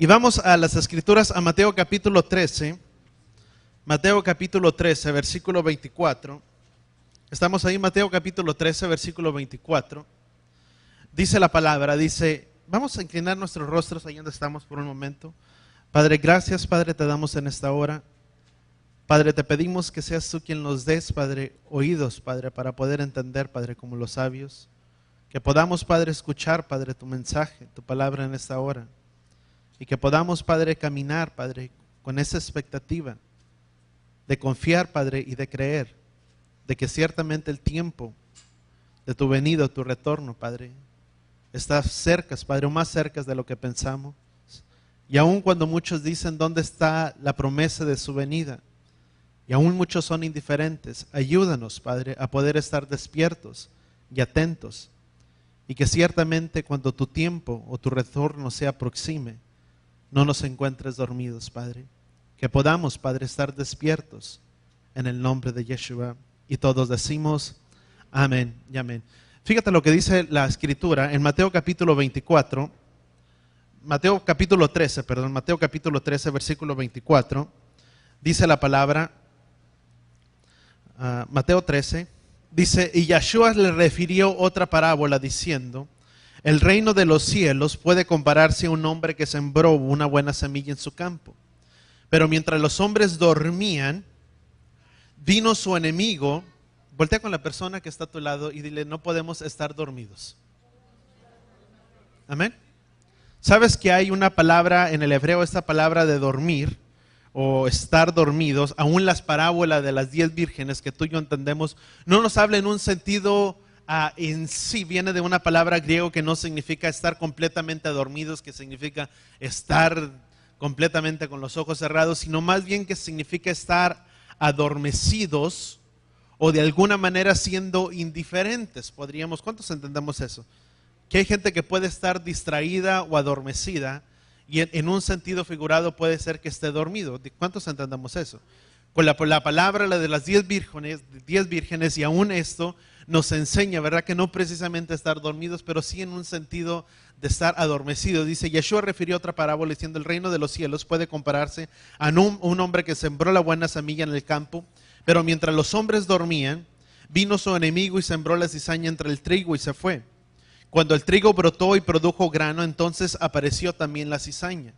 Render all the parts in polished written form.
Y vamos a las Escrituras, a Mateo capítulo 13. Mateo capítulo 13, versículo 24. Estamos ahí, Mateo capítulo 13, versículo 24. Dice la palabra, dice, vamos a inclinar nuestros rostros ahí donde estamos por un momento. Padre, gracias, Padre, te damos en esta hora. Padre, te pedimos que seas tú quien nos des, Padre, oídos, Padre, para poder entender, Padre, como los sabios. Que podamos, Padre, escuchar, Padre, tu mensaje, tu palabra en esta hora. Y que podamos, Padre, caminar, Padre, con esa expectativa de confiar, Padre, y de creer, de que ciertamente el tiempo de tu venida, tu retorno, Padre, está cerca, Padre, o más cerca de lo que pensamos. Y aun cuando muchos dicen dónde está la promesa de su venida, y aún muchos son indiferentes, ayúdanos, Padre, a poder estar despiertos y atentos. Y que ciertamente cuando tu tiempo o tu retorno se aproxime, no nos encuentres dormidos, Padre. Que podamos, Padre, estar despiertos en el nombre de Yeshua. Y todos decimos amén y amén. Fíjate lo que dice la Escritura en Mateo capítulo 24. Mateo capítulo 13, versículo 24. Dice la palabra, Mateo 13, dice, y Yeshua le refirió otra parábola diciendo, el reino de los cielos puede compararse a un hombre que sembró una buena semilla en su campo. Pero mientras los hombres dormían, vino su enemigo. Voltea con la persona que está a tu lado y dile, no podemos estar dormidos. Amén. ¿Sabes que hay una palabra en el hebreo, esta palabra de dormir o estar dormidos? Aún las parábolas de las 10 vírgenes que tú y yo entendemos, no nos habla en un sentido en sí, viene de una palabra griego que no significa estar completamente dormidos, que significa estar completamente con los ojos cerrados, sino más bien que significa estar adormecidos o de alguna manera siendo indiferentes. ¿Cuántos entendemos eso? Que hay gente que puede estar distraída o adormecida y en un sentido figurado puede ser que esté dormido. ¿Cuántos entendemos eso? Con la palabra, la de las 10 vírgenes, y aún esto nos enseña, ¿verdad? Que no precisamente estar dormidos, pero sí en un sentido de estar adormecidos. Dice, Yeshua refirió otra parábola diciendo, el reino de los cielos puede compararse a un hombre que sembró la buena semilla en el campo, pero mientras los hombres dormían, vino su enemigo y sembró la cizaña entre el trigo y se fue. Cuando el trigo brotó y produjo grano, entonces apareció también la cizaña.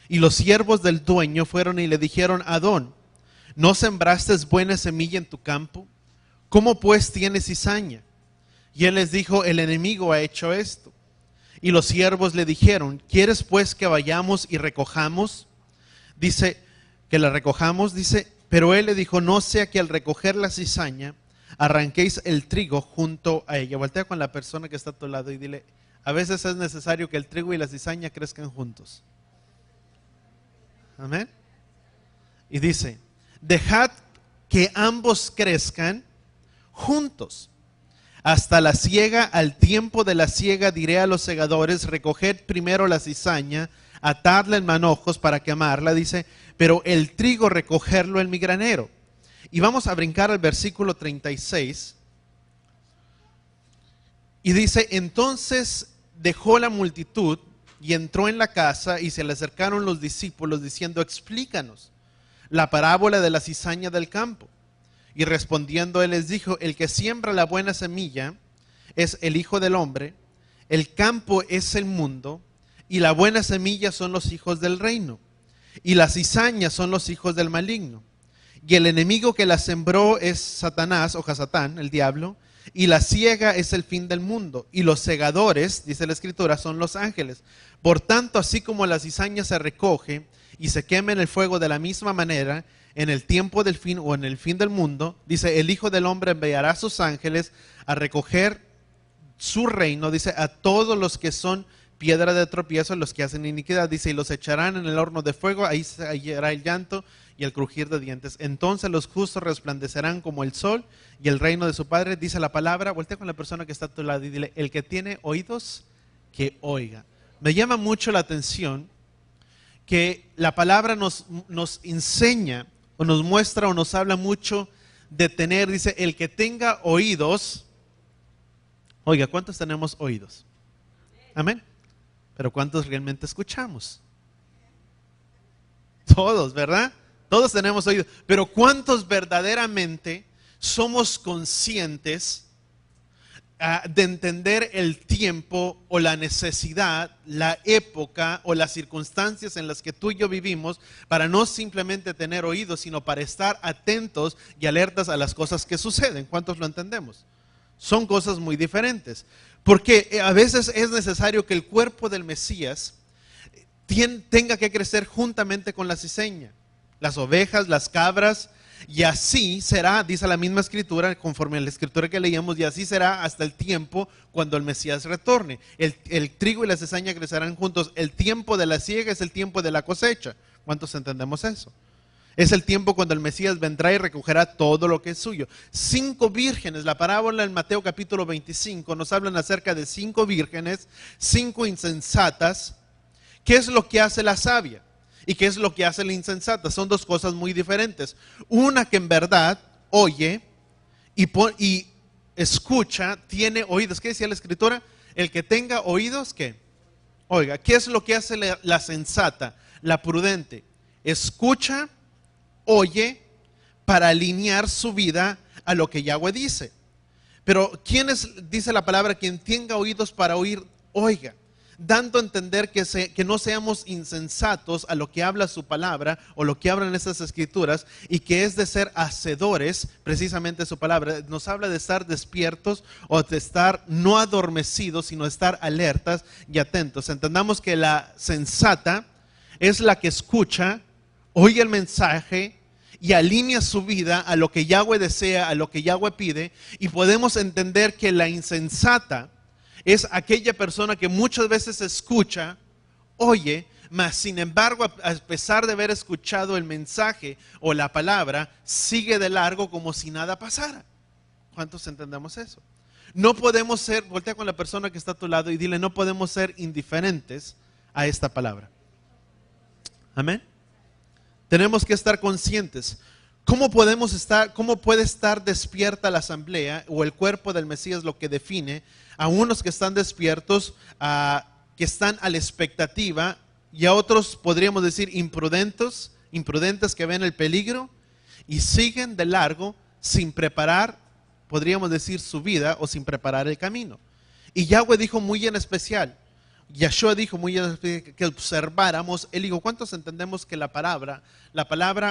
Y los siervos del dueño fueron y le dijeron, Adón, ¿no sembraste buena semilla en tu campo? ¿Cómo pues tienes cizaña? Y él les dijo, el enemigo ha hecho esto. Y los siervos le dijeron, ¿quieres pues que vayamos y recojamos? Dice, que la recojamos, dice, pero él le dijo, no sea que al recoger la cizaña, arranquéis el trigo junto a ella. Voltea con la persona que está a tu lado y dile, a veces es necesario que el trigo y la cizaña crezcan juntos. Amén. Y dice, dejad que ambos crezcan juntos. Hasta la siega, al tiempo de la siega diré a los segadores, recoged primero la cizaña, atadla en manojos para quemarla, dice, pero el trigo recogerlo en mi granero. Y vamos a brincar al versículo 36. Y dice, entonces dejó la multitud y entró en la casa y se le acercaron los discípulos diciendo, explícanos la parábola de la cizaña del campo. Y respondiendo él les dijo, el que siembra la buena semilla es el Hijo del Hombre, el campo es el mundo, y la buena semilla son los hijos del reino, y la cizaña son los hijos del maligno. Y el enemigo que la sembró es Satanás o Hasatán, el diablo, y la siega es el fin del mundo, y los segadores, dice la Escritura, son los ángeles. Por tanto, así como la cizaña se recoge y se quema en el fuego de la misma manera, en el tiempo del fin o en el fin del mundo, dice, el Hijo del Hombre enviará a sus ángeles a recoger su reino, dice, a todos los que son piedra de tropiezo, los que hacen iniquidad, dice, y los echarán en el horno de fuego, ahí se hallará el llanto y el crujir de dientes. Entonces los justos resplandecerán como el sol y el reino de su Padre, dice la palabra. Voltea con la persona que está a tu lado y dile, el que tiene oídos, que oiga. Me llama mucho la atención que la palabra nos enseña o nos muestra o nos habla mucho de tener, dice, el que tenga oídos. Oiga, ¿cuántos tenemos oídos? Amén. Pero ¿cuántos realmente escuchamos? Todos, ¿verdad? Todos tenemos oídos. Pero ¿cuántos verdaderamente somos conscientes de entender el tiempo o la necesidad, la época o las circunstancias en las que tú y yo vivimos, para no simplemente tener oídos, sino para estar atentos y alertas a las cosas que suceden? ¿Cuántos lo entendemos? Son cosas muy diferentes, porque a veces es necesario que el cuerpo del Mesías tenga que crecer juntamente con la ciseña, las ovejas, las cabras. Y así será, dice la misma escritura, conforme a la escritura que leíamos, y así será hasta el tiempo cuando el Mesías retorne. El trigo y la cizaña crecerán juntos. El tiempo de la siega es el tiempo de la cosecha. ¿Cuántos entendemos eso? Es el tiempo cuando el Mesías vendrá y recogerá todo lo que es suyo. 5 vírgenes, la parábola en Mateo capítulo 25 nos hablan acerca de 5 vírgenes, 5 insensatas. ¿Qué es lo que hace la sabia? ¿Y qué es lo que hace la insensata? Son dos cosas muy diferentes. Una que en verdad oye y escucha, tiene oídos. ¿Qué decía la escritura? El que tenga oídos, ¿qué? Oiga, ¿qué es lo que hace la sensata, la prudente? Escucha, oye, para alinear su vida a lo que Yahweh dice. Pero ¿quién es, dice la palabra, quien tenga oídos para oír, oiga? Dando a entender que no seamos insensatos a lo que habla su palabra o lo que hablan estas escrituras, y que es de ser hacedores precisamente su palabra. Nos habla de estar despiertos o de estar no adormecidos, sino estar alertas y atentos. Entendamos que la sensata es la que escucha, oye el mensaje y alinea su vida a lo que Yahweh desea, a lo que Yahweh pide. Y podemos entender que la insensata es aquella persona que muchas veces escucha, oye, mas sin embargo, a pesar de haber escuchado el mensaje o la palabra, sigue de largo como si nada pasara. ¿Cuántos entendemos eso? No podemos ser, voltea con la persona que está a tu lado y dile, no podemos ser indiferentes a esta palabra. Amén. Tenemos que estar conscientes. ¿Cómo puede estar despierta la asamblea o el cuerpo del Mesías? Lo que define a unos que están despiertos, que están a la expectativa, y a otros podríamos decir imprudentes que ven el peligro y siguen de largo sin preparar, podríamos decir, su vida, o sin preparar el camino. Y Yahweh dijo muy en especial, Yahshua dijo muy en especial, que observáramos el higo. ¿Cuántos entendemos que la palabra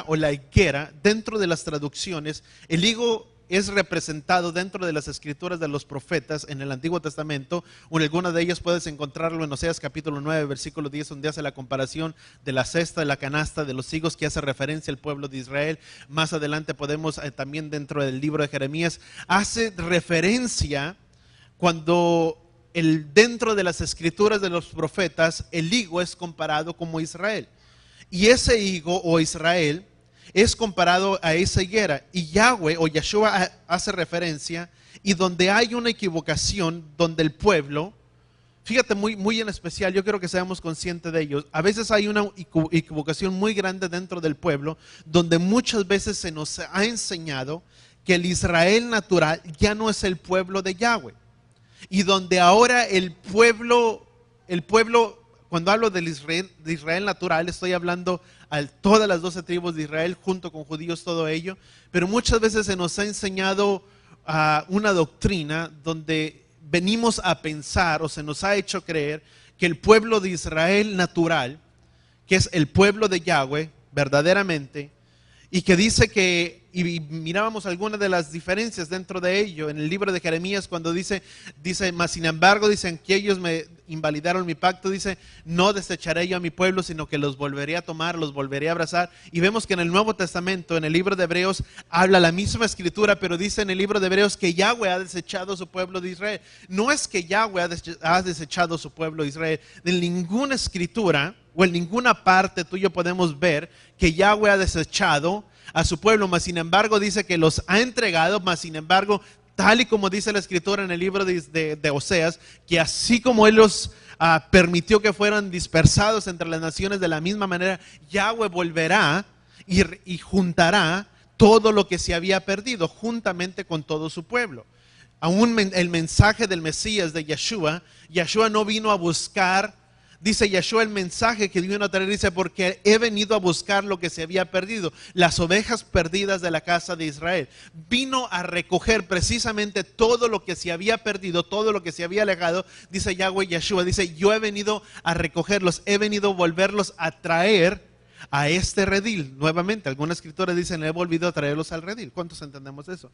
o la higuera, dentro de las traducciones, el higo es representado dentro de las escrituras de los profetas en el Antiguo Testamento? O en alguna de ellas puedes encontrarlo en Oseas capítulo 9, versículo 10, donde hace la comparación de la cesta, de la canasta, de los higos, que hace referencia al pueblo de Israel. Más adelante podemos también dentro del libro de Jeremías, hace referencia cuando dentro de las escrituras de los profetas, el higo es comparado como Israel. Y ese higo o Israel es comparado a esa higuera. Y Yahweh o Yahshua hace referencia, y donde hay una equivocación, donde el pueblo, fíjate muy en especial, yo quiero que seamos conscientes de ellos. A veces hay una equivocación muy grande dentro del pueblo, donde muchas veces se nos ha enseñado que el Israel natural ya no es el pueblo de Yahweh. Y donde ahora el pueblo, cuando hablo de Israel natural, estoy hablando a todas las 12 tribus de Israel, junto con judíos, todo ello. Pero muchas veces se nos ha enseñado una doctrina donde venimos a pensar, o se nos ha hecho creer, que el pueblo de Israel natural, que es el pueblo de Yahweh, verdaderamente, y que dice que, y mirábamos algunas de las diferencias dentro de ello, en el libro de Jeremías, cuando dice, mas sin embargo, dicen que ellos me invalidaron mi pacto, dice, no desecharé yo a mi pueblo, sino que los volveré a tomar, los volveré a abrazar. Y vemos que en el Nuevo Testamento, en el libro de Hebreos, habla la misma escritura, pero dice en el libro de Hebreos que Yahweh ha desechado a su pueblo de Israel. No es que Yahweh ha desechado a su pueblo de Israel. En ninguna escritura o en ninguna parte tú y yo podemos ver que Yahweh ha desechado a su pueblo, mas sin embargo dice que los ha entregado, mas sin embargo, tal y como dice la escritura en el libro de Oseas, que así como Él los permitió que fueran dispersados entre las naciones, de la misma manera Yahweh volverá y juntará todo lo que se había perdido juntamente con todo su pueblo. Aún el mensaje del Mesías, de Yahshua no vino a buscar Dice Yeshua, el mensaje que vino a traer, dice, porque he venido a buscar lo que se había perdido, las ovejas perdidas de la casa de Israel. Vino a recoger precisamente todo lo que se había perdido, todo lo que se había alejado. Dice Yahweh Yeshua, dice, yo he venido a recogerlos, he venido a volverlos a traer a este redil. Nuevamente, algunas escrituras dicen, he volvido a traerlos al redil. ¿Cuántos entendemos eso?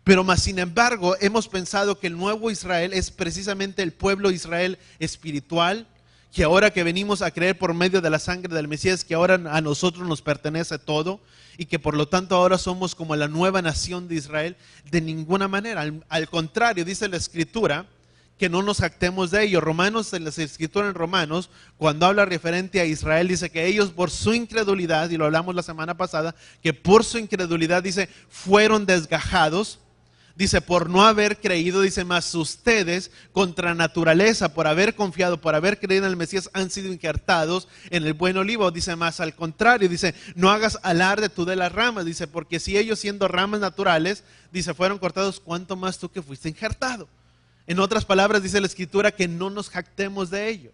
Pero más sin embargo, hemos pensado que el nuevo Israel es precisamente el pueblo Israel espiritual, que ahora que venimos a creer por medio de la sangre del Mesías, que ahora a nosotros nos pertenece todo y que por lo tanto ahora somos como la nueva nación de Israel. De ninguna manera, al contrario, dice la escritura que no nos jactemos de ello. Romanos, en la escritura en Romanos, cuando habla referente a Israel, dice que ellos por su incredulidad, y lo hablamos la semana pasada, que por su incredulidad, dice, fueron desgajados. Dice, por no haber creído, dice, más ustedes contra naturaleza, por haber confiado, por haber creído en el Mesías, han sido injertados en el buen olivo. Dice, más al contrario, dice, no hagas alarde tú de las ramas. Dice, porque si ellos siendo ramas naturales, dice, fueron cortados, ¿cuánto más tú que fuiste injertado? En otras palabras, dice la escritura que no nos jactemos de ello.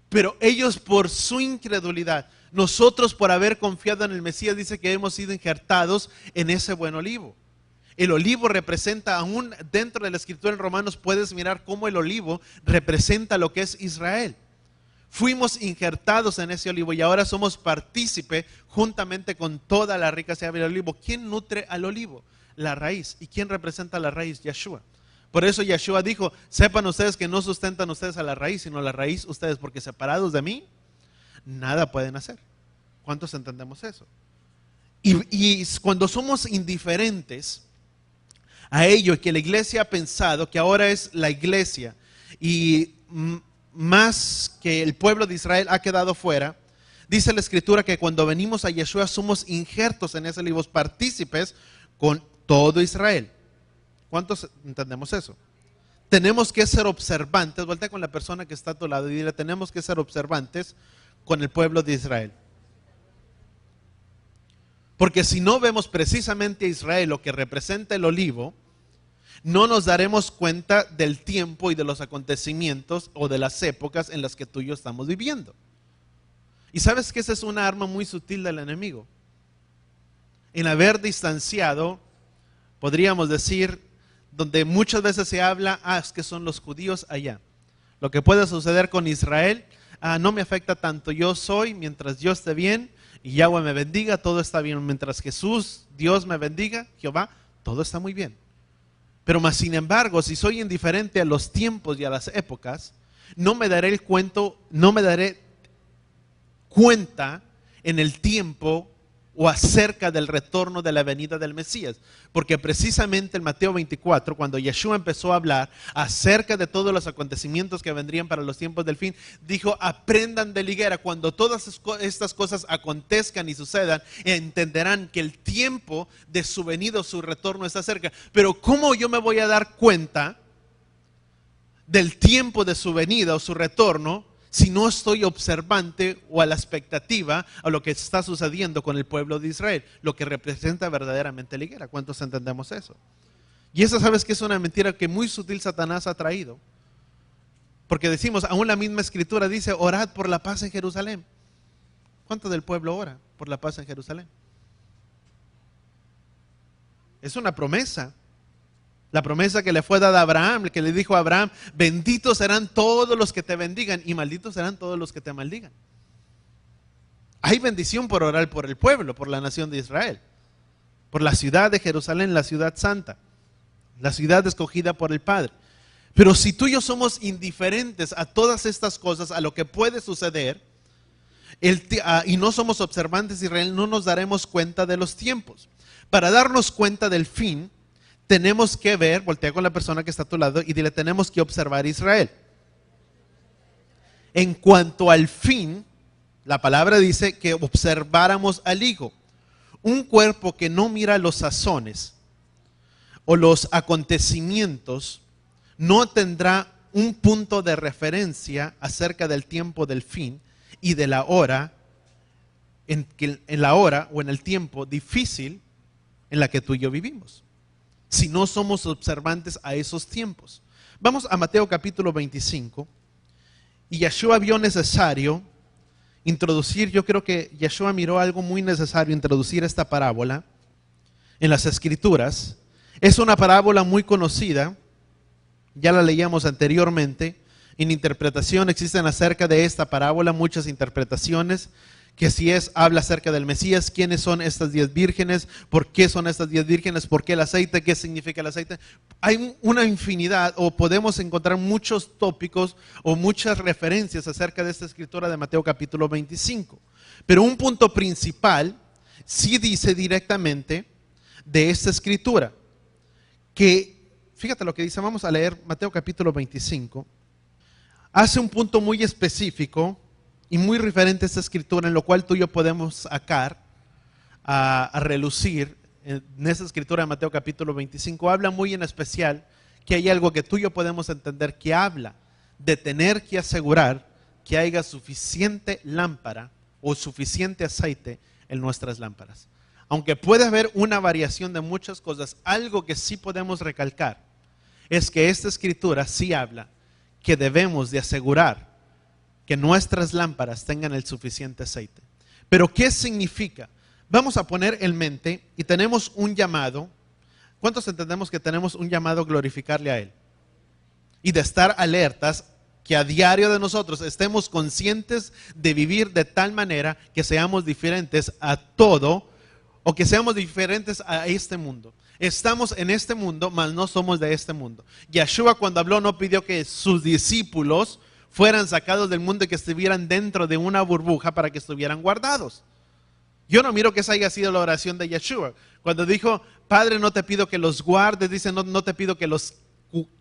Pero ellos por su incredulidad, nosotros por haber confiado en el Mesías, dice que hemos sido injertados en ese buen olivo. El olivo representa, aún dentro de la escritura en Romanos puedes mirar cómo el olivo representa lo que es Israel. Fuimos injertados en ese olivo y ahora somos partícipe juntamente con toda la rica semilla del olivo. ¿Quién nutre al olivo? La raíz. ¿Y quién representa la raíz? Yeshua. Por eso Yeshua dijo, sepan ustedes que no sustentan ustedes a la raíz, sino la raíz ustedes, porque separados de mí, nada pueden hacer. ¿Cuántos entendemos eso? Y cuando somos indiferentes a ello, que la iglesia ha pensado que ahora es la iglesia y más que el pueblo de Israel ha quedado fuera, dice la escritura que cuando venimos a Yeshua somos injertos en ese libro, partícipes con todo Israel. ¿Cuántos entendemos eso? Tenemos que ser observantes, voltea con la persona que está a tu lado y dile, tenemos que ser observantes con el pueblo de Israel. Porque si no vemos precisamente a Israel, lo que representa el olivo, no nos daremos cuenta del tiempo y de los acontecimientos o de las épocas en las que tú y yo estamos viviendo. Y sabes que esa es una arma muy sutil del enemigo. En haber distanciado, podríamos decir, donde muchas veces se habla, es que son los judíos allá. Lo que puede suceder con Israel, no me afecta tanto, yo soy, mientras yo esté bien y Yahweh me bendiga, todo está bien. Mientras Jesús, Dios me bendiga, Jehová, todo está muy bien. Pero más sin embargo, si soy indiferente a los tiempos y a las épocas, no me daré cuenta en el tiempo o acerca del retorno de la venida del Mesías. Porque precisamente en Mateo 24, cuando Yeshua empezó a hablar acerca de todos los acontecimientos que vendrían para los tiempos del fin, dijo, aprendan de la higuera. Cuando todas estas cosas acontezcan y sucedan, entenderán que el tiempo de su venida o su retorno está cerca. Pero ¿cómo yo me voy a dar cuenta del tiempo de su venida o su retorno si no estoy observante o a la expectativa a lo que está sucediendo con el pueblo de Israel, lo que representa verdaderamente la higuera? ¿Cuántos entendemos eso? Y eso, sabes que es una mentira que muy sutil Satanás ha traído, porque decimos, aún la misma escritura dice, orad por la paz en Jerusalén. ¿Cuánto del pueblo ora por la paz en Jerusalén? Es una promesa. La promesa que le fue dada a Abraham, que le dijo a Abraham, benditos serán todos los que te bendigan y malditos serán todos los que te maldigan. Hay bendición por orar por el pueblo, por la nación de Israel, por la ciudad de Jerusalén, la ciudad santa, la ciudad escogida por el Padre. Pero si tú y yo somos indiferentes a todas estas cosas, a lo que puede suceder, y no somos observantes de Israel, no nos daremos cuenta de los tiempos. Para darnos cuenta del fin, tenemos que ver, voltea con la persona que está a tu lado y dile, tenemos que observar a Israel. En cuanto al fin, la palabra dice que observáramos al Hijo. Un cuerpo que no mira los sazones o los acontecimientos no tendrá un punto de referencia acerca del tiempo del fin y de la hora, en la hora o en el tiempo difícil en la que tú y yo vivimos, si no somos observantes a esos tiempos. Vamos a Mateo capítulo 25 Y Yeshua vio necesario introducir, yo creo que Yeshua miró algo muy necesario, introducir esta parábola en las Escrituras. Es una parábola muy conocida, ya la leíamos anteriormente. En interpretación existen acerca de esta parábola muchas interpretaciones, que si habla acerca del Mesías, quiénes son estas 10 vírgenes, por qué son estas 10 vírgenes, por qué el aceite, qué significa el aceite. Hay una infinidad, o podemos encontrar muchos tópicos o muchas referencias acerca de esta escritura de Mateo capítulo 25. Pero un punto principal sí dice directamente de esta escritura, que, fíjate lo que dice, vamos a leer Mateo capítulo 25, hace un punto muy específico y muy referente a esta escritura, en lo cual tú y yo podemos sacar a relucir. En esa escritura de Mateo capítulo 25 habla muy en especial que hay algo que tú y yo podemos entender, que habla de tener que asegurar que haya suficiente lámpara o suficiente aceite en nuestras lámparas. Aunque puede haber una variación de muchas cosas, algo que sí podemos recalcar es que esta escritura sí habla que debemos de asegurar que nuestras lámparas tengan el suficiente aceite. Pero ¿qué significa? Vamos a poner en mente, y tenemos un llamado. ¿Cuántos entendemos que tenemos un llamado a glorificarle a Él? Y de estar alertas, que a diario de nosotros estemos conscientes de vivir de tal manera que seamos diferentes a todo, o que seamos diferentes a este mundo. Estamos en este mundo, mas no somos de este mundo. Yeshua, cuando habló, no pidió que sus discípulos fueran sacados del mundo y que estuvieran dentro de una burbuja para que estuvieran guardados. Yo no miro que esa haya sido la oración de Yeshua. Cuando dijo, Padre, no te pido que los guardes, dice, no te pido que los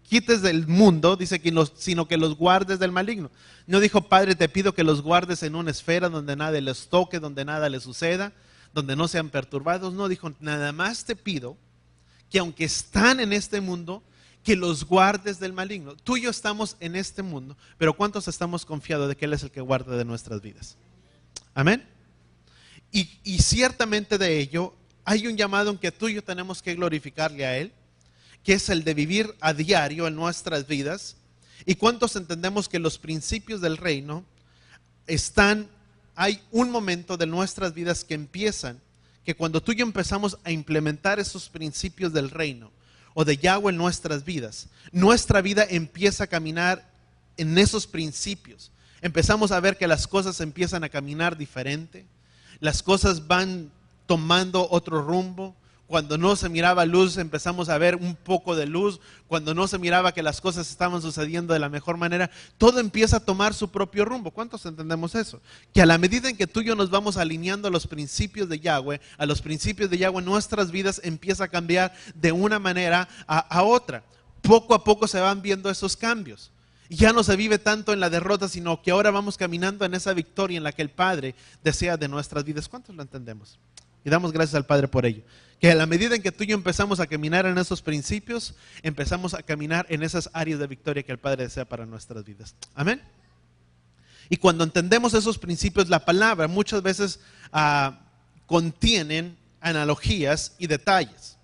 quites del mundo, dice, sino que los guardes del maligno. No dijo, Padre, te pido que los guardes en una esfera donde nada les toque, donde nada les suceda, donde no sean perturbados. No, dijo, nada más te pido que aunque están en este mundo, que los guardes del maligno. Tú y yo estamos en este mundo, pero ¿cuántos estamos confiados de que Él es el que guarda de nuestras vidas? Amén. Y ciertamente de ello hay un llamado en que tú y yo tenemos que glorificarle a Él, que es el de vivir a diario en nuestras vidas. ¿Y cuántos entendemos que los principios del reino hay un momento de nuestras vidas que empiezan, que cuando tú y yo empezamos a implementar esos principios del reino o de Yahweh en nuestras vidas, nuestra vida empieza a caminar en esos principios. Empezamos a ver que las cosas empiezan a caminar diferente, las cosas van tomando otro rumbo. Cuando no se miraba luz, empezamos a ver un poco de luz. Cuando no se miraba que las cosas estaban sucediendo de la mejor manera, todo empieza a tomar su propio rumbo. ¿Cuántos entendemos eso? Que a la medida en que tú y yo nos vamos alineando a los principios de Yahweh, nuestras vidas empieza a cambiar de una manera a otra. Poco a poco se van viendo esos cambios. Ya no se vive tanto en la derrota, sino que ahora vamos caminando en esa victoria en la que el Padre desea de nuestras vidas. ¿Cuántos lo entendemos? Y damos gracias al Padre por ello. Que a la medida en que tú y yo empezamos a caminar en esos principios, empezamos a caminar en esas áreas de victoria que el Padre desea para nuestras vidas. Amén. Y cuando entendemos esos principios, la palabra muchas veces contienen analogías y detalles.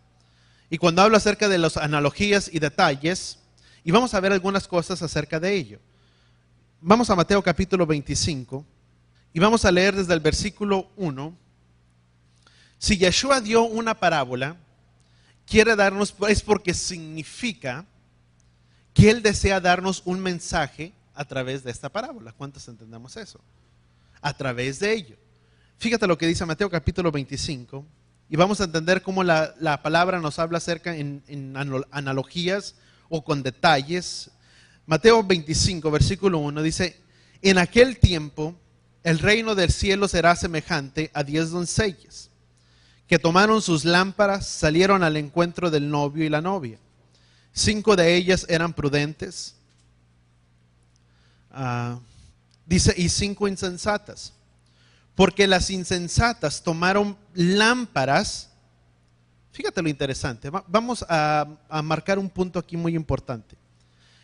Y cuando hablo acerca de las analogías y detalles, y vamos a ver algunas cosas acerca de ello. Vamos a Mateo capítulo 25 y vamos a leer desde el versículo 1. Si Yeshua dio una parábola, quiere darnos, es porque significa que Él desea darnos un mensaje a través de esta parábola. ¿Cuántos entendemos eso? A través de ello. Fíjate lo que dice Mateo capítulo 25 y vamos a entender cómo la palabra nos habla acerca en analogías o con detalles. Mateo 25, versículo 1 dice, en aquel tiempo el reino del cielo será semejante a 10 doncellas que tomaron sus lámparas, salieron al encuentro del novio y la novia. 5 de ellas eran prudentes, dice, y 5 insensatas. Porque las insensatas tomaron lámparas. Fíjate lo interesante. Vamos a marcar un punto aquí muy importante.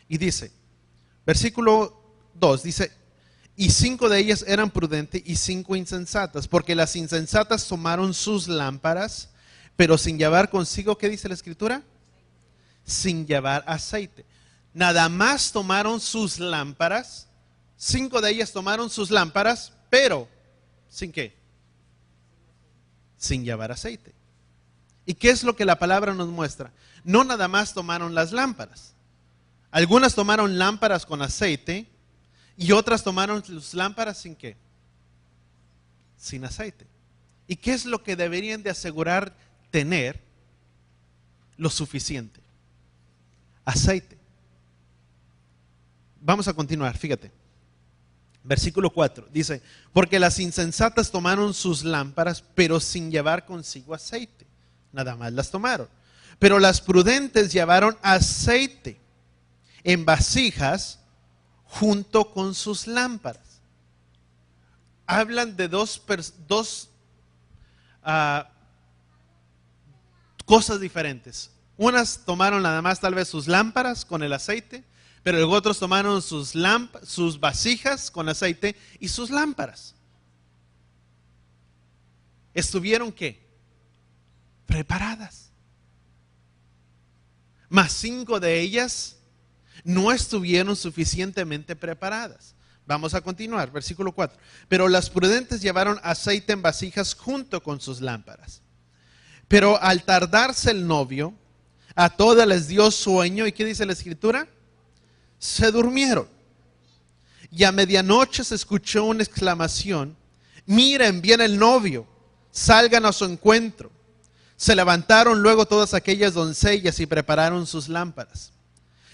Y dice, versículo 2, dice, y 5 de ellas eran prudentes y 5 insensatas, porque las insensatas tomaron sus lámparas, pero sin llevar consigo, ¿qué dice la escritura? Sin llevar aceite. Nada más tomaron sus lámparas, 5 de ellas tomaron sus lámparas, pero ¿sin qué? Sin llevar aceite. ¿Y qué es lo que la palabra nos muestra? No nada más tomaron las lámparas. Algunas tomaron lámparas con aceite y otras tomaron sus lámparas sin qué? Sin aceite. ¿Y qué es lo que deberían de asegurar tener? Lo suficiente. Aceite. Vamos a continuar, fíjate. Versículo 4 dice, porque las insensatas tomaron sus lámparas, pero sin llevar consigo aceite. Nada más las tomaron. Pero las prudentes llevaron aceite en vasijas junto con sus lámparas. Hablan de dos cosas diferentes. Unas tomaron nada más tal vez sus lámparas con el aceite, pero luego otros tomaron sus vasijas con aceite y sus lámparas. ¿Estuvieron qué? Preparadas. Mas 5 de ellas no estuvieron suficientemente preparadas. Vamos a continuar, versículo 4. Pero las prudentes llevaron aceite en vasijas junto con sus lámparas. Pero al tardarse el novio, a todas les dio sueño. ¿Y qué dice la escritura? Se durmieron. Y a medianoche se escuchó una exclamación: miren, viene el novio, salgan a su encuentro. Se levantaron luego todas aquellas doncellas y prepararon sus lámparas.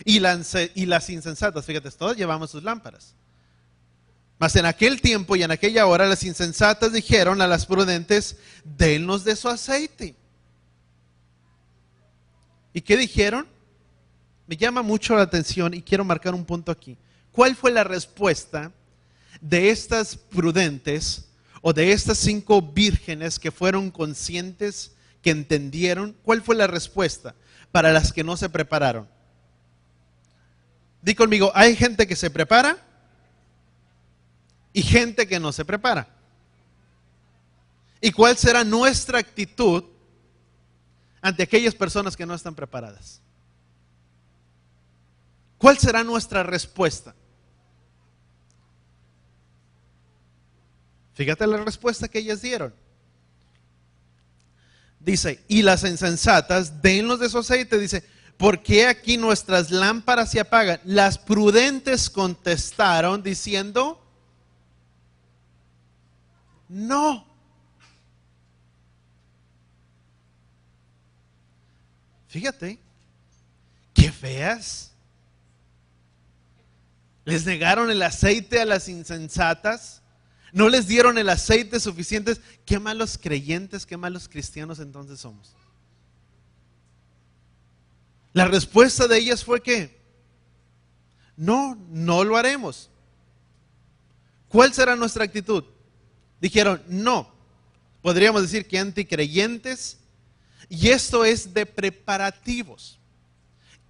Y las insensatas, fíjate, todas llevamos sus lámparas. Mas en aquel tiempo y en aquella hora las insensatas dijeron a las prudentes: dennos de su aceite. ¿Y qué dijeron? Me llama mucho la atención y quiero marcar un punto aquí. ¿Cuál fue la respuesta de estas prudentes o de estas 5 vírgenes que fueron conscientes, que entendieron? ¿Cuál fue la respuesta para las que no se prepararon? Di conmigo, hay gente que se prepara y gente que no se prepara. ¿Y cuál será nuestra actitud ante aquellas personas que no están preparadas? ¿Cuál será nuestra respuesta? Fíjate la respuesta que ellas dieron. Dice, y las insensatas, dennos de su aceite. Dice, ¿por qué aquí nuestras lámparas se apagan? Las prudentes contestaron diciendo, no. Fíjate, qué feas. Les negaron el aceite a las insensatas. No les dieron el aceite suficiente. Qué malos creyentes, qué malos cristianos entonces somos. La respuesta de ellas fue que no lo haremos. ¿Cuál será nuestra actitud? Dijeron no. Podríamos decir que anticreyentes. Y esto es de preparativos.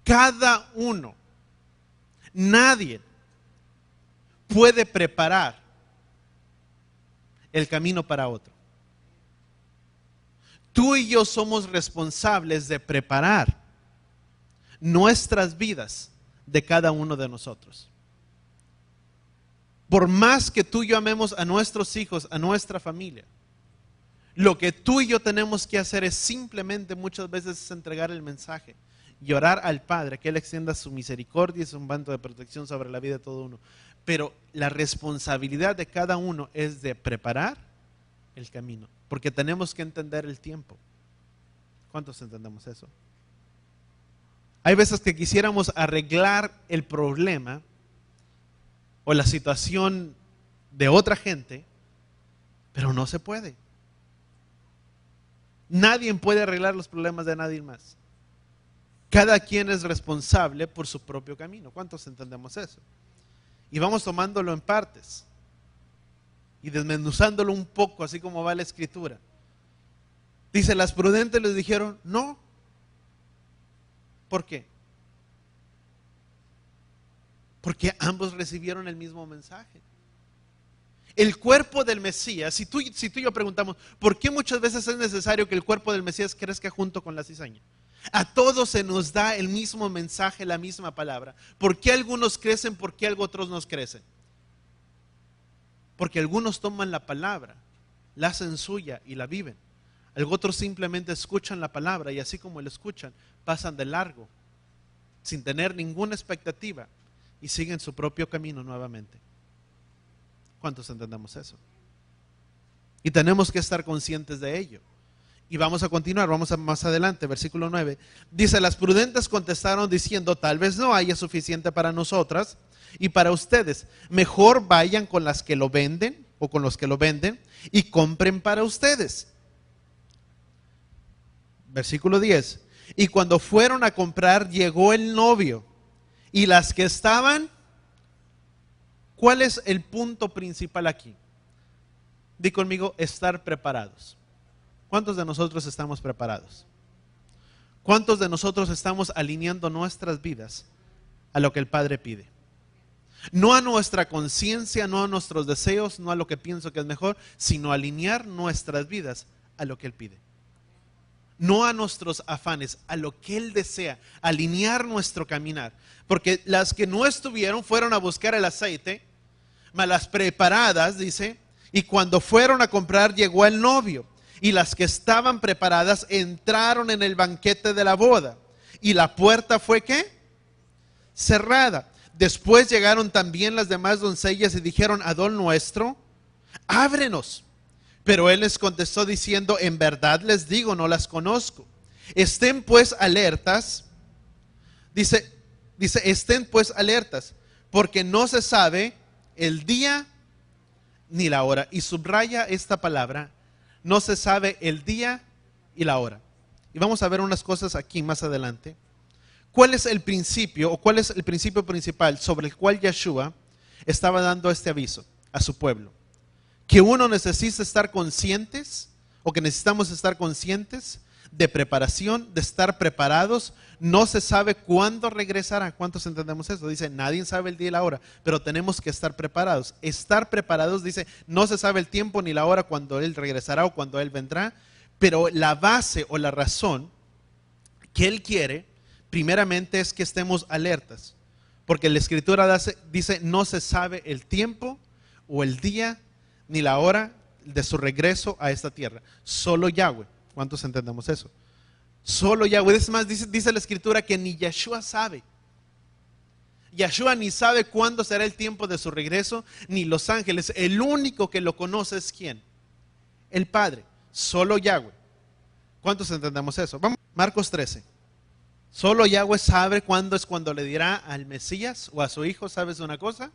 Cada uno, nadie puede preparar el camino para otro. Tú y yo somos responsables de preparar nuestras vidas de cada uno de nosotros. Por más que tú y yo amemos a nuestros hijos, a nuestra familia, lo que tú y yo tenemos que hacer es simplemente muchas veces es entregar el mensaje y orar al Padre que Él extienda su misericordia y su manto de protección sobre la vida de todo uno. Pero la responsabilidad de cada uno es de preparar el camino, porque tenemos que entender el tiempo. ¿Cuántos entendemos eso? Hay veces que quisiéramos arreglar el problema o la situación de otra gente, pero no se puede. Nadie puede arreglar los problemas de nadie más. Cada quien es responsable por su propio camino. ¿Cuántos entendemos eso? Y vamos tomándolo en partes y desmenuzándolo un poco, así como va la escritura. Dice, las prudentes les dijeron no. ¿Por qué? Porque ambos recibieron el mismo mensaje. El cuerpo del Mesías, si tú y yo preguntamos, ¿por qué muchas veces es necesario que el cuerpo del Mesías crezca junto con la cizaña? A todos se nos da el mismo mensaje, la misma palabra. ¿Por qué algunos crecen, por qué otros no crecen? Porque algunos toman la palabra, la hacen suya y la viven. Otros simplemente escuchan la palabra y así como la escuchan, pasan de largo, sin tener ninguna expectativa y siguen su propio camino nuevamente. ¿Cuántos entendemos eso? Y tenemos que estar conscientes de ello. Y vamos a continuar, vamos a más adelante, versículo 9. Dice, las prudentes contestaron diciendo, tal vez no haya suficiente para nosotras y para ustedes. Mejor vayan con las que lo venden o con los que lo venden y compren para ustedes. Versículo 10. Y cuando fueron a comprar, llegó el novio. Y las que estaban, ¿cuál es el punto principal aquí? Di conmigo, estar preparados. ¿Cuántos de nosotros estamos preparados? ¿Cuántos de nosotros estamos alineando nuestras vidas a lo que el Padre pide? No a nuestra conciencia, no a nuestros deseos, no a lo que pienso que es mejor, sino alinear nuestras vidas a lo que Él pide. No a nuestros afanes, a lo que Él desea, alinear nuestro caminar. Porque las que no estuvieron fueron a buscar el aceite, mas las preparadas, dice, y cuando fueron a comprar llegó el novio. Y las que estaban preparadas entraron en el banquete de la boda. Y la puerta fue ¿qué? Cerrada. Después llegaron también las demás doncellas y dijeron, Adón nuestro, ábrenos. Pero él les contestó diciendo, en verdad les digo, no las conozco. Estén pues alertas. Dice, estén pues alertas, porque no se sabe el día ni la hora. Y subraya esta palabra, no se sabe el día y la hora. Y vamos a ver unas cosas aquí más adelante. ¿Cuál es el principio o cuál es el principio principal sobre el cual Yeshua estaba dando este aviso a su pueblo? Que uno necesita estar conscientes, o que necesitamos estar conscientes de preparación, de estar preparados. No se sabe cuándo regresará. ¿Cuántos entendemos eso? Dice, nadie sabe el día y la hora, pero tenemos que estar preparados. Estar preparados, dice, no se sabe el tiempo ni la hora cuando Él regresará o cuando Él vendrá, pero la base o la razón que Él quiere, primeramente, es que estemos alertas. Porque la Escritura dice, no se sabe el tiempo o el día ni la hora de su regreso a esta tierra. Solo Yahweh. ¿Cuántos entendemos eso? Solo Yahweh. Es más, dice la Escritura que ni Yeshua sabe. Yeshua ni sabe cuándo será el tiempo de su regreso, ni los ángeles. El único que lo conoce es ¿quién? El Padre. Solo Yahweh. ¿Cuántos entendemos eso? Vamos, Marcos 13. Solo Yahweh sabe cuándo es cuando le dirá al Mesías o a su hijo, ¿sabes una cosa?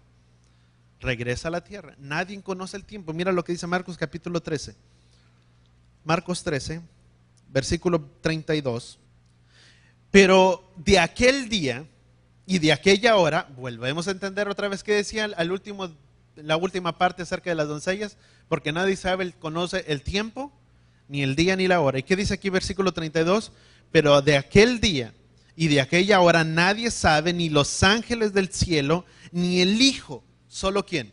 Regresa a la tierra. Nadie conoce el tiempo. Mira lo que dice Marcos capítulo 13. Marcos 13, versículo 32. Pero de aquel día y de aquella hora, volvemos a entender otra vez que decía al último, la última parte acerca de las doncellas, porque nadie conoce el tiempo, ni el día ni la hora. ¿Y qué dice aquí versículo 32? Pero de aquel día y de aquella hora nadie sabe, ni los ángeles del cielo, ni el Hijo. ¿Solo quién?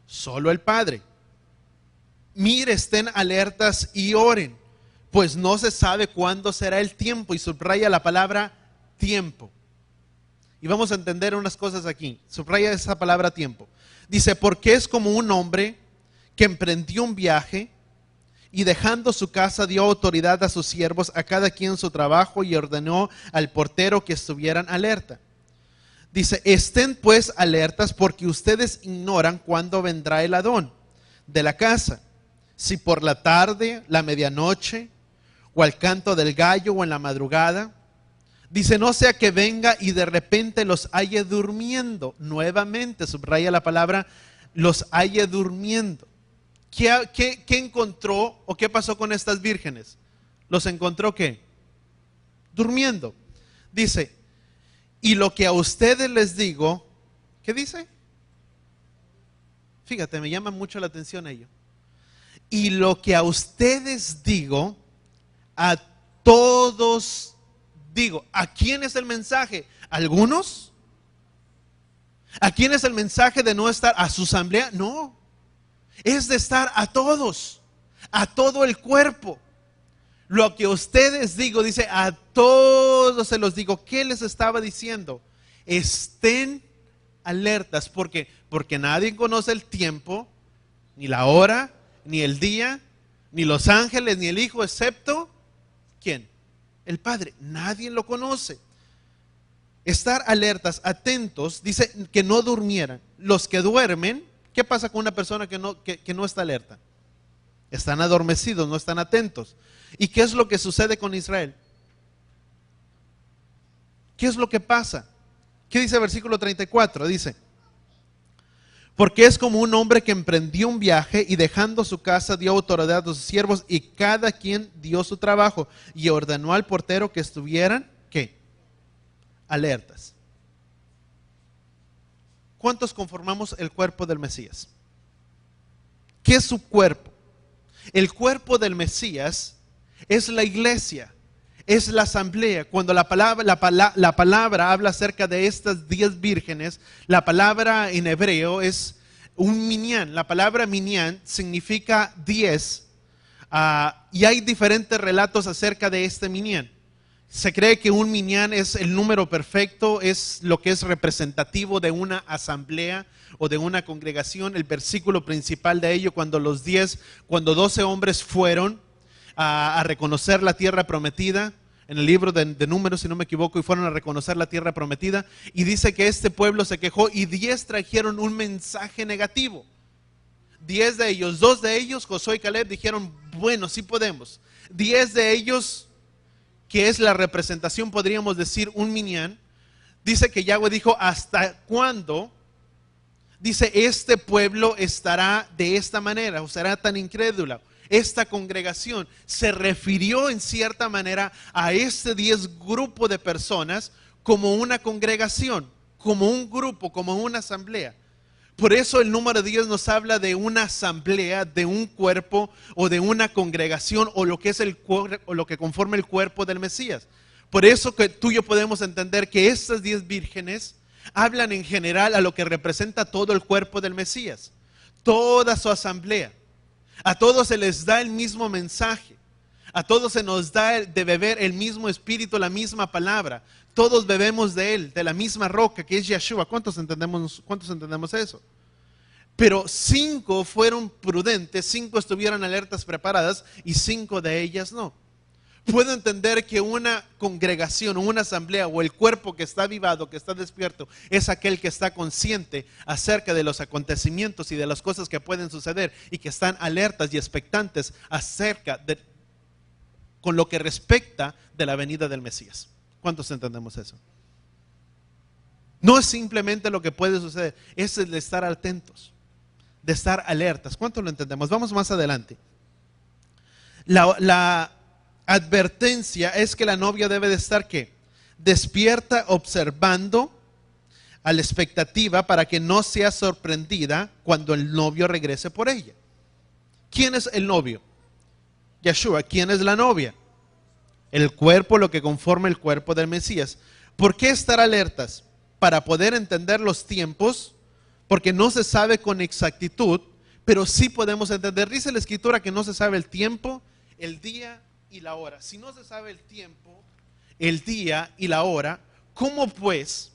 Solo el Padre. Mire, estén alertas y oren, pues no se sabe cuándo será el tiempo. Y subraya la palabra tiempo. Y vamos a entender unas cosas aquí. Subraya esa palabra tiempo. Dice, porque es como un hombre que emprendió un viaje y dejando su casa dio autoridad a sus siervos, a cada quien su trabajo, y ordenó al portero que estuvieran alerta. Dice, estén pues alertas, porque ustedes ignoran cuándo vendrá el Adón de la casa, si por la tarde, la medianoche, o al canto del gallo, o en la madrugada. Dice, no sea que venga y de repente los halle durmiendo. Nuevamente subraya la palabra, los halle durmiendo. ¿Qué encontró o qué pasó con estas vírgenes? ¿Los encontró qué? Durmiendo. Dice, y lo que a ustedes les digo, ¿qué dice? Fíjate, me llama mucho la atención ello. Y lo que a ustedes digo, a todos digo. ¿A quién es el mensaje? ¿A algunos? ¿A quién es el mensaje de no estar a su asamblea? No, es de estar a todos, a todo el cuerpo. Lo que ustedes digo, dice, a todos se los digo. ¿Qué les estaba diciendo? Estén alertas. ¿Por qué? Porque nadie conoce el tiempo, ni la hora, ni el día, ni los ángeles, ni el Hijo, excepto ¿quién? El Padre. Nadie lo conoce. Estar alertas, atentos, dice que no durmieran. Los que duermen, ¿qué pasa con una persona que no está alerta? Están adormecidos, no están atentos. ¿Y qué es lo que sucede con Israel? ¿Qué es lo que pasa? ¿Qué dice el versículo 34? Dice: porque es como un hombre que emprendió un viaje y dejando su casa dio autoridad a sus siervos y cada quien dio su trabajo y ordenó al portero que estuvieran, ¿qué? Alertas. ¿Cuántos conformamos el cuerpo del Mesías? ¿Qué es su cuerpo? El cuerpo del Mesías es la iglesia, es la asamblea. Cuando la palabra habla acerca de estas 10 vírgenes, la palabra en hebreo es un minyan. La palabra minyan significa 10, y hay diferentes relatos acerca de este minyan. Se cree que un minyan es el número perfecto, es lo que es representativo de una asamblea o de una congregación. El versículo principal de ello, cuando 12 hombres fueron a reconocer la tierra prometida, en el libro de Números, si no me equivoco, y fueron a reconocer la tierra prometida, y dice que este pueblo se quejó y 10 trajeron un mensaje negativo. 10 de ellos, 2 de ellos, Josué y Caleb, dijeron, bueno, sí podemos. 10 de ellos, que es la representación, podríamos decir, un minyan, dice que Yahweh dijo, ¿hasta cuándo? Dice, este pueblo estará de esta manera, o será tan incrédula. Esta congregación se refirió en cierta manera a este 10 grupo de personas como una congregación, como un grupo, como una asamblea. Por eso el número 10 nos habla de una asamblea, de un cuerpo o de una congregación o lo que es o lo que conforma el cuerpo del Mesías. Por eso que tú y yo podemos entender que estas 10 vírgenes hablan en general a lo que representa todo el cuerpo del Mesías, toda su asamblea. A todos se les da el mismo mensaje, a todos se nos da de beber el mismo espíritu, la misma palabra. Todos bebemos de él, de la misma roca que es Yeshua. ¿Cuántos entendemos eso? Pero 5 fueron prudentes, 5 estuvieron alertas, preparadas, y 5 de ellas no. Puedo entender que una congregación, una asamblea o el cuerpo que está avivado, que está despierto, es aquel que está consciente acerca de los acontecimientos y de las cosas que pueden suceder y que están alertas y expectantes acerca de, con lo que respecta de la venida del Mesías. ¿Cuántos entendemos eso? No es simplemente lo que puede suceder, es el de estar atentos, de estar alertas. ¿Cuántos lo entendemos? Vamos más adelante. La advertencia es que la novia debe de estar ¿qué? Despierta, observando, a la expectativa para que no sea sorprendida cuando el novio regrese por ella. ¿Quién es el novio? Yeshua. ¿Quién es la novia? El cuerpo, lo que conforma el cuerpo del Mesías. ¿Por qué estar alertas? Para poder entender los tiempos, porque no se sabe con exactitud, pero sí podemos entender. Dice la Escritura que no se sabe el tiempo, el día y la hora. Si no se sabe el tiempo, el día y la hora, ¿cómo pues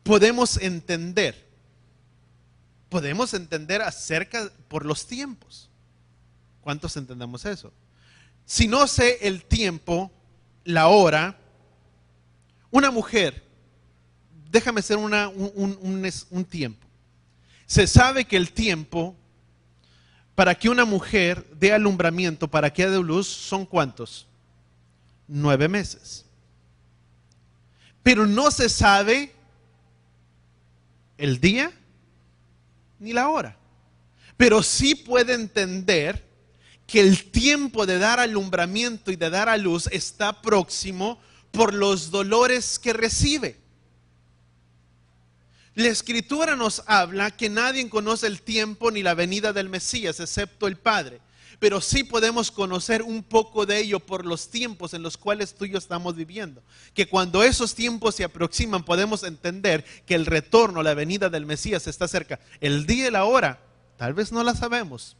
podemos entender? Podemos entender acerca por los tiempos. ¿Cuántos entendemos eso? Si no sé el tiempo, la hora, una mujer, déjame hacer un tiempo. Se sabe que el tiempo para que una mujer dé alumbramiento, para que dé luz, ¿son cuántos? 9 meses. Pero no se sabe el día ni la hora. Pero sí puede entender que el tiempo de dar alumbramiento y de dar a luz está próximo por los dolores que recibe. La Escritura nos habla que nadie conoce el tiempo ni la venida del Mesías excepto el Padre, pero sí podemos conocer un poco de ello por los tiempos en los cuales tú y yo estamos viviendo, que cuando esos tiempos se aproximan podemos entender que el retorno, la venida del Mesías está cerca. El día y la hora tal vez no la sabemos,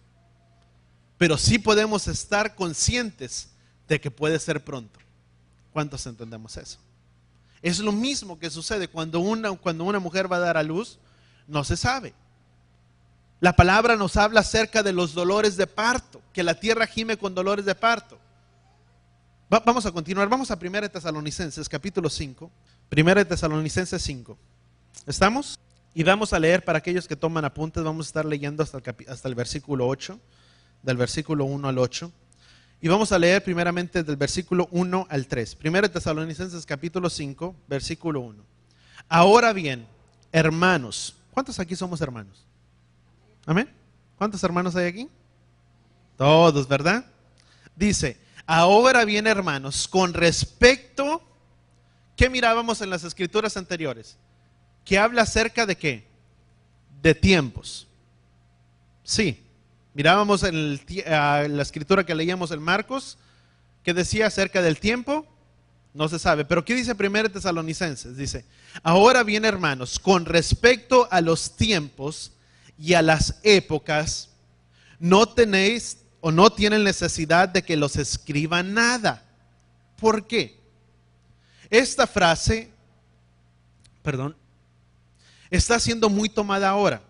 pero sí podemos estar conscientes de que puede ser pronto. ¿Cuántos entendemos eso? Es lo mismo que sucede cuando una mujer va a dar a luz. No se sabe. La palabra nos habla acerca de los dolores de parto, que la tierra gime con dolores de parto. Vamos a continuar, vamos a 1 Tesalonicenses capítulo 5. 1 Tesalonicenses 5. ¿Estamos? Y vamos a leer, para aquellos que toman apuntes, vamos a estar leyendo hasta el versículo 8, del versículo 1 al 8. Y vamos a leer primeramente del versículo 1 al 3. 1 Tesalonicenses capítulo 5, versículo 1. Ahora bien, hermanos, ¿cuántos aquí somos hermanos? ¿Amén? ¿Cuántos hermanos hay aquí? Todos, ¿verdad? Dice, ahora bien, hermanos, con respecto, ¿qué mirábamos en las escrituras anteriores? Que habla acerca de ¿qué? De tiempos. Sí, mirábamos en la escritura que leíamos en Marcos, que decía acerca del tiempo, no se sabe. Pero ¿qué dice 1 Tesalonicenses? Dice, ahora bien, hermanos, con respecto a los tiempos y a las épocas, no tenéis o no tienen necesidad de que los escriba nada. ¿Por qué? Esta frase, está siendo muy tomada ahora.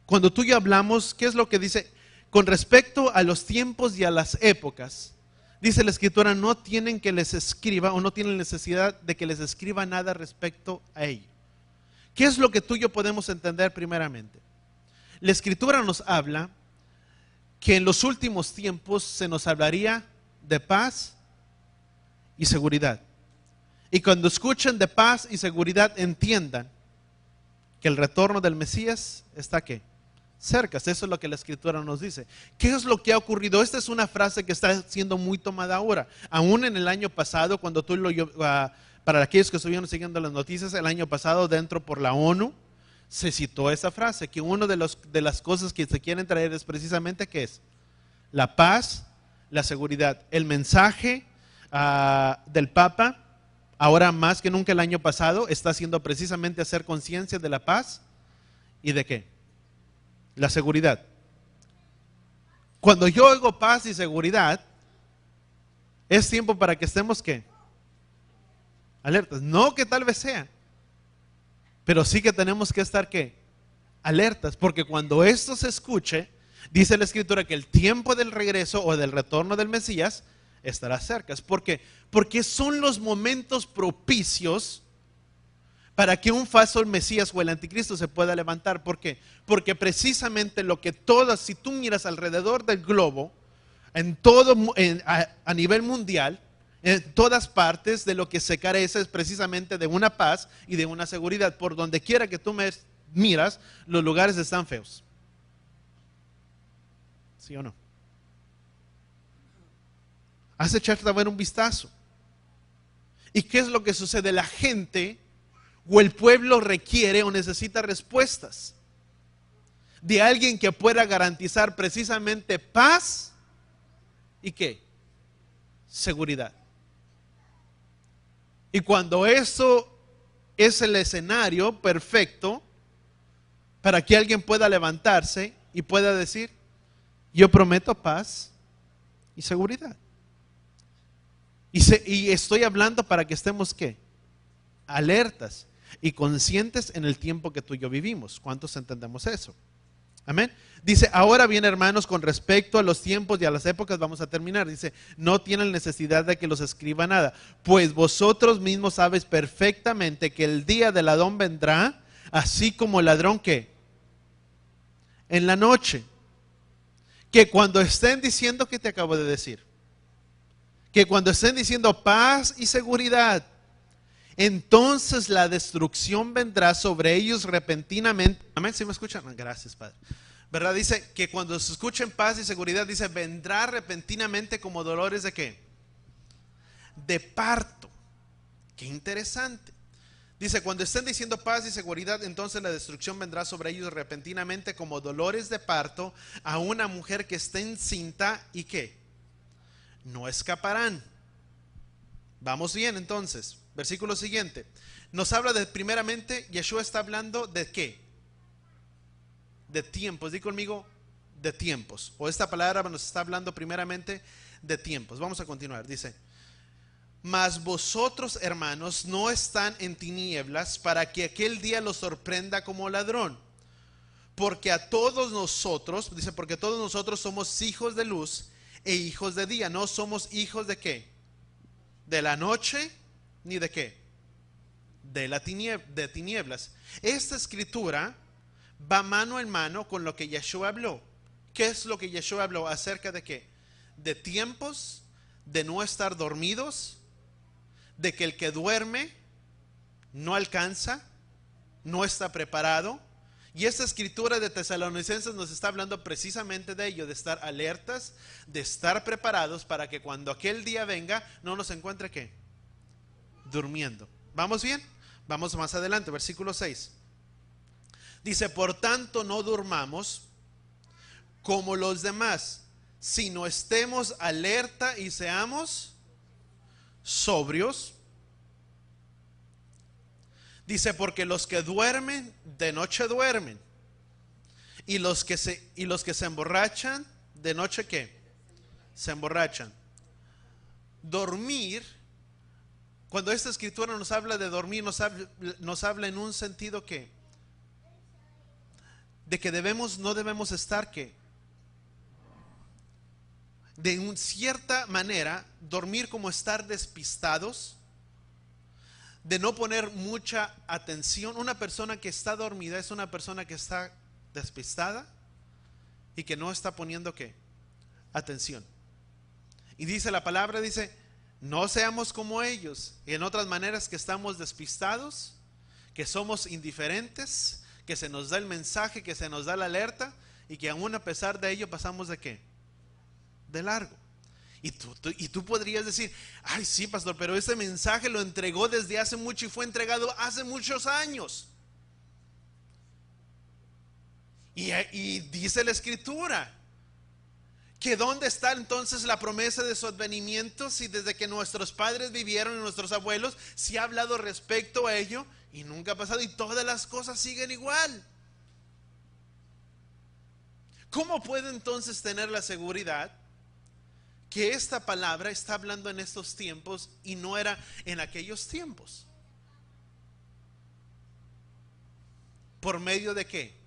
Cuando tú y yo hablamos, ¿qué es lo que dice? Con respecto a los tiempos y a las épocas, dice la escritura, no tienen que les escriba o no tienen necesidad de que les escriba nada respecto a ello. ¿Qué es lo que tú y yo podemos entender primeramente? La escritura nos habla que en los últimos tiempos se nos hablaría de paz y seguridad. Y cuando escuchen de paz y seguridad, entiendan que el retorno del Mesías está ¿qué? Cerca. Eso es lo que la escritura nos dice. ¿Qué es lo que ha ocurrido? Esta es una frase que está siendo muy tomada ahora. Aún en el año pasado, cuando para aquellos que estuvieron siguiendo las noticias, el año pasado dentro por la ONU, se citó esa frase, que una de las cosas que se quieren traer es precisamente ¿qué es? La paz, la seguridad. El mensaje del Papa, ahora más que nunca el año pasado, está haciendo precisamente hacer conciencia de la paz y de ¿qué? La seguridad. Cuando yo oigo paz y seguridad, es tiempo para que estemos ¿qué? Alertas. No que tal vez sea, pero sí que tenemos que estar ¿qué? Alertas, porque cuando esto se escuche, dice la escritura que el tiempo del regreso o del retorno del Mesías estará cerca. ¿Por qué? Porque son los momentos propicios para que un falso Mesías o el anticristo se pueda levantar. ¿Por qué? Porque precisamente lo que todas, si tú miras alrededor del globo, a nivel mundial, en todas partes de lo que se carece es precisamente de una paz y de una seguridad. Por donde quiera que tú miras, los lugares están feos. ¿Sí o no? Haz echarte a ver un vistazo. ¿Y qué es lo que sucede? La gente o el pueblo requiere o necesita respuestas de alguien que pueda garantizar precisamente paz y ¿qué? Seguridad. Y cuando eso es el escenario perfecto para que alguien pueda levantarse y pueda decir, yo prometo paz y seguridad. Y estoy hablando para que estemos ¿qué? Alertas y conscientes en el tiempo que tú y yo vivimos. ¿Cuántos entendemos eso? Amén. Dice, ahora bien, hermanos, con respecto a los tiempos y a las épocas, vamos a terminar. Dice, no tienen necesidad de que los escriba nada, pues vosotros mismos sabéis perfectamente que el día del ladrón vendrá, así como el ladrón que en la noche. Que cuando estén diciendo, ¿qué te acabo de decir? Que cuando estén diciendo paz y seguridad, entonces la destrucción vendrá sobre ellos repentinamente. Amén, ¿sí me escuchan? Gracias, Padre. ¿Verdad? Dice que cuando se escuchen paz y seguridad, dice, vendrá repentinamente como dolores de ¿qué? De parto. Qué interesante. Dice, cuando estén diciendo paz y seguridad, entonces la destrucción vendrá sobre ellos repentinamente como dolores de parto a una mujer que esté encinta y ¿qué? No escaparán. Vamos bien entonces. Versículo siguiente. Nos habla de, primeramente, Yeshua está hablando de ¿qué? De tiempos. Di conmigo, de tiempos. O esta palabra nos está hablando primeramente de tiempos. Vamos a continuar. Dice, Mas vosotros, hermanos, no están en tinieblas para que aquel día los sorprenda como ladrón. Porque a todos nosotros, dice, porque todos nosotros somos hijos de luz e hijos de día. No somos hijos de ¿qué? De la noche, ni de ¿qué? De tinieblas. Esta escritura va mano en mano con lo que Yeshua habló. ¿Qué es lo que Yeshua habló? ¿Acerca de qué? De tiempos, de no estar dormidos, de que el que duerme no alcanza, no está preparado. Y esta escritura de Tesalonicenses nos está hablando precisamente de ello, de estar alertas, de estar preparados para que cuando aquel día venga no nos encuentre ¿qué? Durmiendo. ¿Vamos bien? Vamos más adelante, versículo 6. Dice, por tanto no durmamos como los demás, sino estemos alerta y seamos sobrios. Dice, porque los que duermen, de noche duermen. Y los que se emborrachan, de noche ¿qué? Se emborrachan. Dormir, cuando esta escritura nos habla de dormir, nos habla en un sentido que de que no debemos estar ¿qué? De cierta manera, dormir como estar despistados, de no poner mucha atención. Una persona que está dormida es una persona que está despistada y que no está poniendo ¿qué? Atención. Y dice la palabra, dice, no seamos como ellos. Y en otras maneras que estamos despistados, que somos indiferentes, que se nos da el mensaje, que se nos da la alerta y que aún a pesar de ello pasamos de ¿qué? De largo. Y tú podrías decir, ay sí pastor, pero ese mensaje lo entregó desde hace mucho y fue entregado hace muchos años. Y dice la escritura que dónde está entonces la promesa de su advenimiento, si desde que nuestros padres vivieron y nuestros abuelos se ha hablado respecto a ello y nunca ha pasado y todas las cosas siguen igual. ¿Cómo puede entonces tener la seguridad que esta palabra está hablando en estos tiempos y no era en aquellos tiempos? ¿Por medio de qué?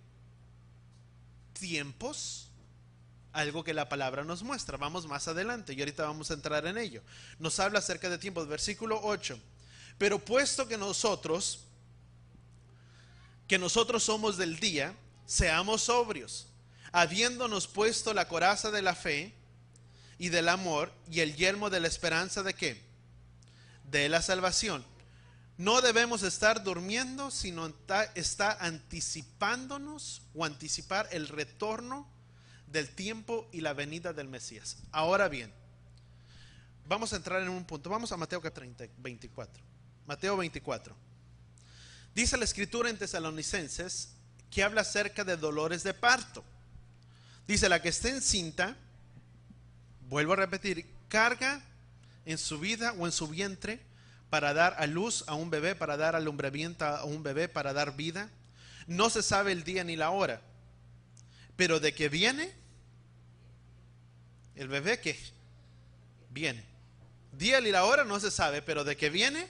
Tiempos, algo que la palabra nos muestra. Vamos más adelante y ahorita vamos a entrar en ello. Nos habla acerca de tiempos, versículo 8. Pero puesto que nosotros somos del día, seamos sobrios, habiéndonos puesto la coraza de la fe y del amor y el yelmo de la esperanza de ¿qué? De la salvación. No debemos estar durmiendo, sino está anticipándonos o anticipar el retorno del tiempo y la venida del Mesías. Ahora bien, vamos a entrar en un punto. Vamos a Mateo 24. Mateo 24. Dice la escritura en Tesalonicenses que habla acerca de dolores de parto. Dice, la que esté encinta, vuelvo a repetir, carga en su vida o en su vientre para dar a luz a un bebé, para dar alumbramiento a un bebé, para dar vida. No se sabe el día ni la hora, pero de que viene, el bebé que viene. Día ni la hora no se sabe, pero de que viene,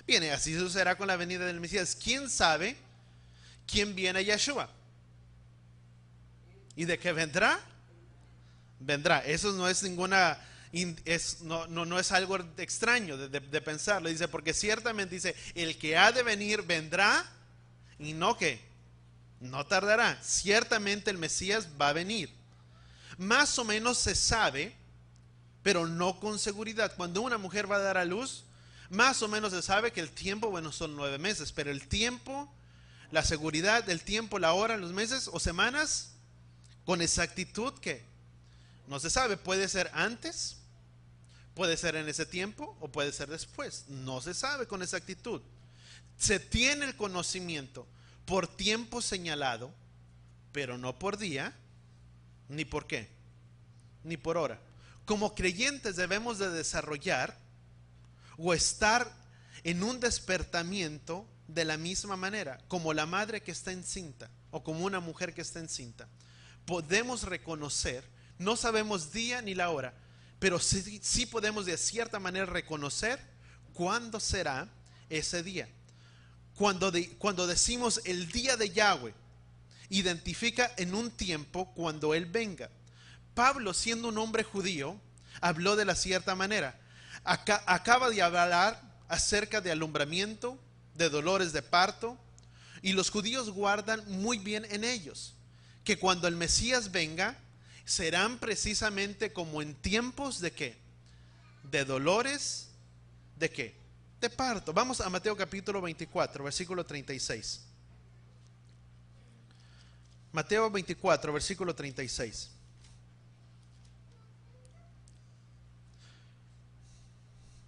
viene. Así sucederá con la venida del Mesías. ¿Quién sabe quién viene? Yeshua. ¿Y de qué vendrá? Vendrá. Eso no es ninguna, no es algo extraño de pensarlo. Dice, porque ciertamente dice, el que ha de venir vendrá y no que no tardará. Ciertamente el Mesías va a venir. Más o menos se sabe, pero no con seguridad. Cuando una mujer va a dar a luz, más o menos se sabe que el tiempo, bueno, son 9 meses, pero el tiempo, la seguridad del tiempo, la hora, los meses o semanas, con exactitud que no se sabe. Puede ser antes, puede ser en ese tiempo o puede ser después. No se sabe con exactitud. Se tiene el conocimiento por tiempo señalado, pero no por día, ni por qué, ni por hora. Como creyentes debemos de desarrollar o estar en un despertamiento de la misma manera, como la madre que está encinta o como una mujer que está encinta. Podemos reconocer, no sabemos día ni la hora, pero sí podemos de cierta manera reconocer cuándo será ese día. Cuando decimos el día de Yahweh, identifica en un tiempo cuando Él venga. Pablo, siendo un hombre judío, habló de la cierta manera. Acaba de hablar acerca de alumbramiento, de dolores de parto, y los judíos guardan muy bien en ellos, que cuando el Mesías venga, serán precisamente como en tiempos de ¿qué? De dolores, ¿de qué? De parto. Vamos a Mateo capítulo 24, versículo 36. Mateo 24, versículo 36.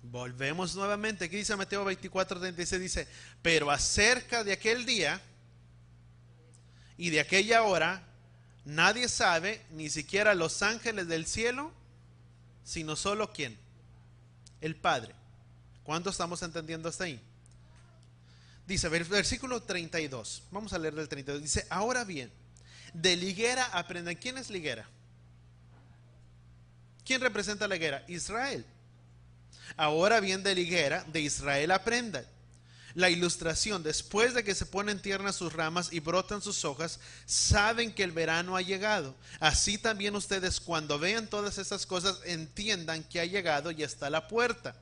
Volvemos nuevamente. ¿Qué dice Mateo 24, 36? Dice, pero acerca de aquel día y de aquella hora, nadie sabe, ni siquiera los ángeles del cielo, sino solo ¿quién? El Padre. ¿Cuánto estamos entendiendo hasta ahí? Dice, versículo 32. Vamos a leer del 32. Dice, ahora bien, de liguera aprendan. ¿Quién es liguera? ¿Quién representa la higuera? Israel. Ahora bien, de liguera de Israel aprendan. La ilustración: después de que se ponen tiernas sus ramas y brotan sus hojas, saben que el verano ha llegado. Así también ustedes, cuando vean todas estas cosas, entiendan que ha llegado y está a la puerta.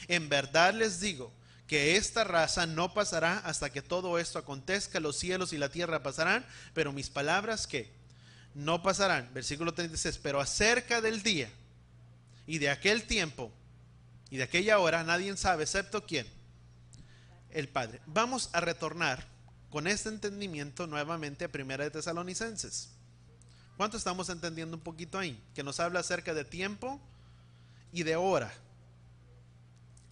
En verdad les digo que esta raza no pasará hasta que todo esto acontezca. Los cielos y la tierra pasarán, pero mis palabras ¿qué? No pasarán. Versículo 36. Pero acerca del día y de aquel tiempo y de aquella hora nadie sabe, excepto ¿quién? El Padre. Vamos a retornar con este entendimiento nuevamente a Primera de Tesalonicenses. ¿Cuánto estamos entendiendo un poquito ahí? Que nos habla acerca de tiempo y de hora.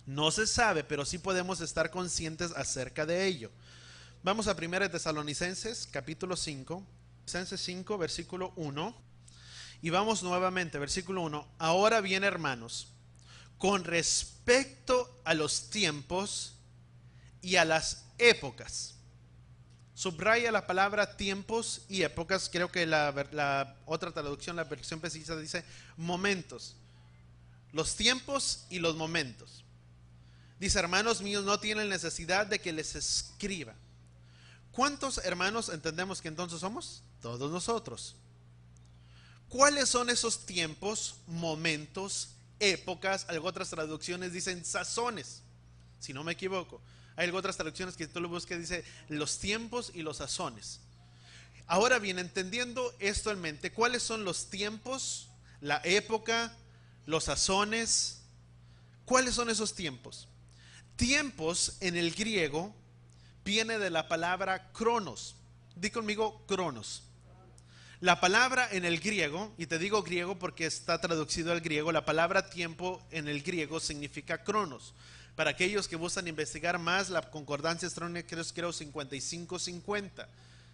No se sabe, pero sí podemos estar conscientes acerca de ello. Vamos a Primera de Tesalonicenses, capítulo 5, Tesalonicenses 5, versículo 1. Y vamos nuevamente, versículo 1. Ahora bien, hermanos, con respecto a los tiempos y a las épocas. Subraya la palabra tiempos y épocas. Creo que la otra traducción, la versión precisa, dice momentos. Los tiempos y los momentos. Dice, hermanos míos, no tienen necesidad de que les escriba. ¿Cuántos hermanos entendemos que entonces somos? Todos nosotros. ¿Cuáles son esos tiempos, momentos, épocas? Otras traducciones dicen sazones, si no me equivoco. Hay otras traducciones que tú lo busques, dice los tiempos y los sazones. Ahora bien, entendiendo esto en mente, ¿cuáles son los tiempos, la época, los sazones? ¿Cuáles son esos tiempos? Tiempos en el griego viene de la palabra cronos. Di conmigo cronos. La palabra en el griego, y te digo griego porque está traducido al griego, la palabra tiempo en el griego significa cronos. Para aquellos que buscan investigar más, la concordancia Strong creo 55-50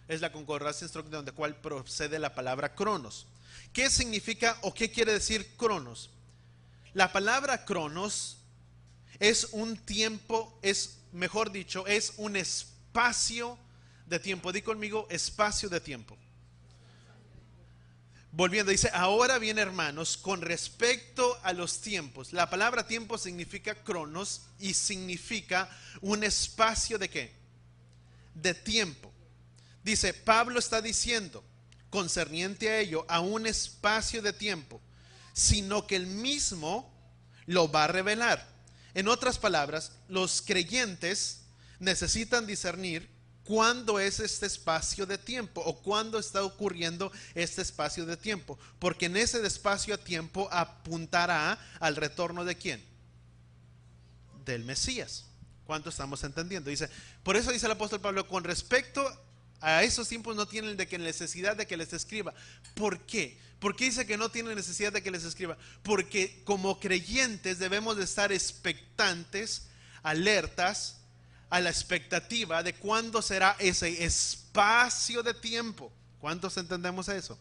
es la concordancia Strong de donde cual procede la palabra cronos. ¿Qué significa o qué quiere decir cronos? La palabra cronos es un tiempo, mejor dicho, es un espacio de tiempo. Di conmigo, espacio de tiempo. Volviendo, dice, ahora bien, hermanos, con respecto a los tiempos. La palabra tiempo significa cronos y significa un espacio de ¿qué? De tiempo. Dice, Pablo está diciendo, concerniente a ello, a un espacio de tiempo, sino que él mismo lo va a revelar. En otras palabras, los creyentes necesitan discernir cuándo es este espacio de tiempo o cuándo está ocurriendo este espacio de tiempo, porque en ese espacio de tiempo apuntará al retorno de ¿quién? Del Mesías. ¿Cuánto estamos entendiendo? Dice, por eso dice el apóstol Pablo, con respecto a esos tiempos no tienen necesidad de que les escriba. ¿Por qué? ¿Por qué dice que no tienen necesidad de que les escriba? Porque como creyentes debemos de estar expectantes, alertas, a la expectativa de cuándo será ese espacio de tiempo. ¿Cuántos entendemos eso?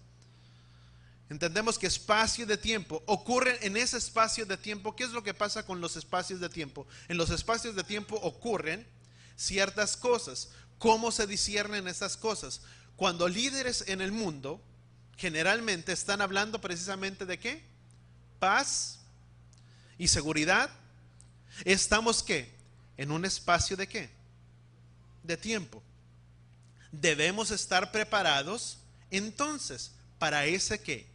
Entendemos que espacio de tiempo ocurre en ese espacio de tiempo. ¿Qué es lo que pasa con los espacios de tiempo? En los espacios de tiempo ocurren ciertas cosas. ¿Cómo se disciernen estas cosas? Cuando líderes en el mundo generalmente están hablando precisamente de ¿qué? Paz y seguridad, estamos ¿qué? En un espacio de ¿qué? De tiempo. Debemos estar preparados entonces para ese ¿qué?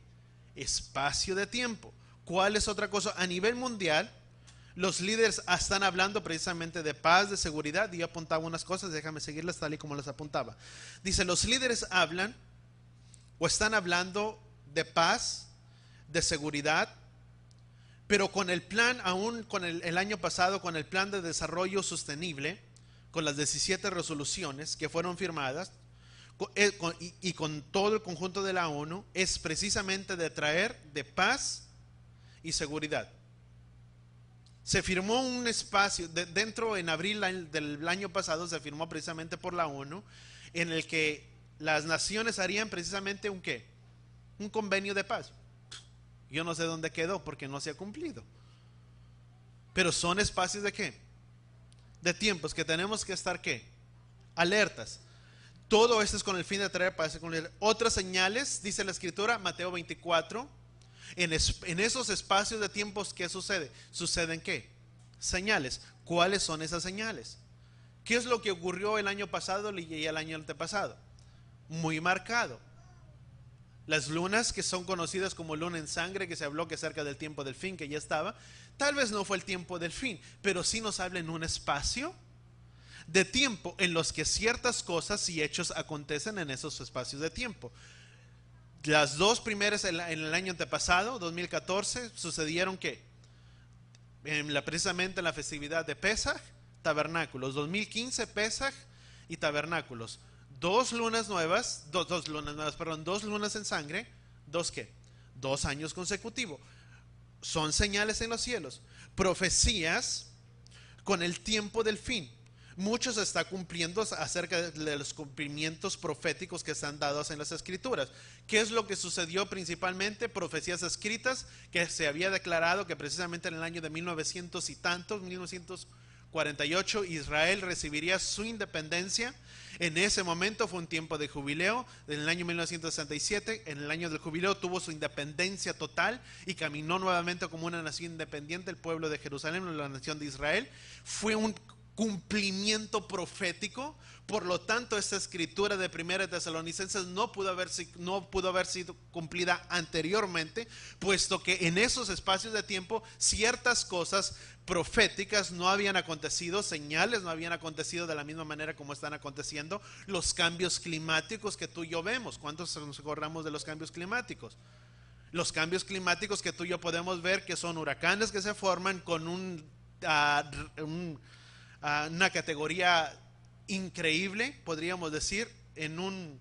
Espacio de tiempo. ¿Cuál es otra cosa? A nivel mundial, los líderes están hablando precisamente de paz, de seguridad, y yo apuntaba unas cosas, déjame seguirlas tal y como las apuntaba. Dice, los líderes hablan o están hablando de paz, de seguridad, pero con el plan, aún con el año pasado, con el plan de desarrollo sostenible, con las 17 resoluciones que fueron firmadas, y con todo el conjunto de la ONU, es precisamente de traer de paz y seguridad. Se firmó un espacio, dentro en abril del año pasado, se firmó precisamente por la ONU, en el que las naciones harían precisamente un ¿qué? Un convenio de paz. Yo no sé dónde quedó porque no se ha cumplido. Pero son espacios de ¿qué? De tiempos que tenemos que estar ¿qué? Alertas. Todo esto es con el fin de traer paz. Otras señales, dice la Escritura, Mateo 24, en esos espacios de tiempos, ¿qué sucede? ¿Suceden qué? Señales. ¿Cuáles son esas señales? ¿Qué es lo que ocurrió el año pasado y el año antepasado? Muy marcado. Las lunas que son conocidas como luna en sangre, que se habló que cerca del tiempo del fin, que ya estaba, tal vez no fue el tiempo del fin, pero sí nos habla en un espacio de tiempo en los que ciertas cosas y hechos acontecen en esos espacios de tiempo. Las dos primeras en el año antepasado, 2014, sucedieron ¿qué? Precisamente en la festividad de Pesaj, tabernáculos. 2015, Pesaj y tabernáculos. Dos lunas nuevas, dos lunas en sangre, ¿dos qué? 2 años consecutivos. Son señales en los cielos, profecías con el tiempo del fin. Muchos se está cumpliendo acerca de los cumplimientos proféticos que están dados en las Escrituras. ¿Qué es lo que sucedió principalmente? Profecías escritas que se había declarado que precisamente en el año de 1900 y tantos, 1948, Israel recibiría su independencia. En ese momento fue un tiempo de jubileo. En el año 1967, en el año del jubileo, tuvo su independencia total y caminó nuevamente como una nación independiente, el pueblo de Jerusalén, la nación de Israel. Fue un cumplimiento profético. Por lo tanto, esta escritura de 1 Tesalonicenses no pudo haber sido cumplida anteriormente, puesto que en esos espacios de tiempo ciertas cosas proféticas no habían acontecido, señales no habían acontecido de la misma manera como están aconteciendo los cambios climáticos que tú y yo vemos. ¿Cuántos nos acordamos de los cambios climáticos? Los cambios climáticos que tú y yo podemos ver, que son huracanes que se forman con una categoría increíble, podríamos decir, en un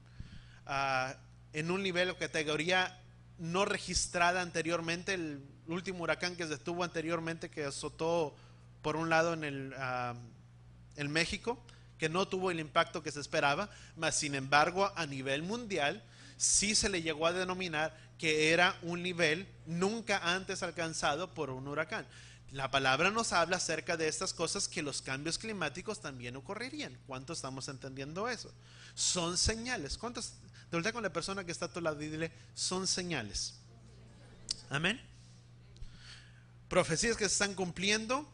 nivel o categoría no registrada anteriormente. El último huracán que se detuvo anteriormente, que azotó por un lado en México, que no tuvo el impacto que se esperaba, mas sin embargo a nivel mundial sí se le llegó a denominar que era un nivel nunca antes alcanzado por un huracán. La palabra nos habla acerca de estas cosas, que los cambios climáticos también ocurrirían. ¿Cuántos estamos entendiendo eso? Son señales. ¿Cuántos? De vuelta con la persona que está a tu lado y dile, son señales. Amén. Profecías que se están cumpliendo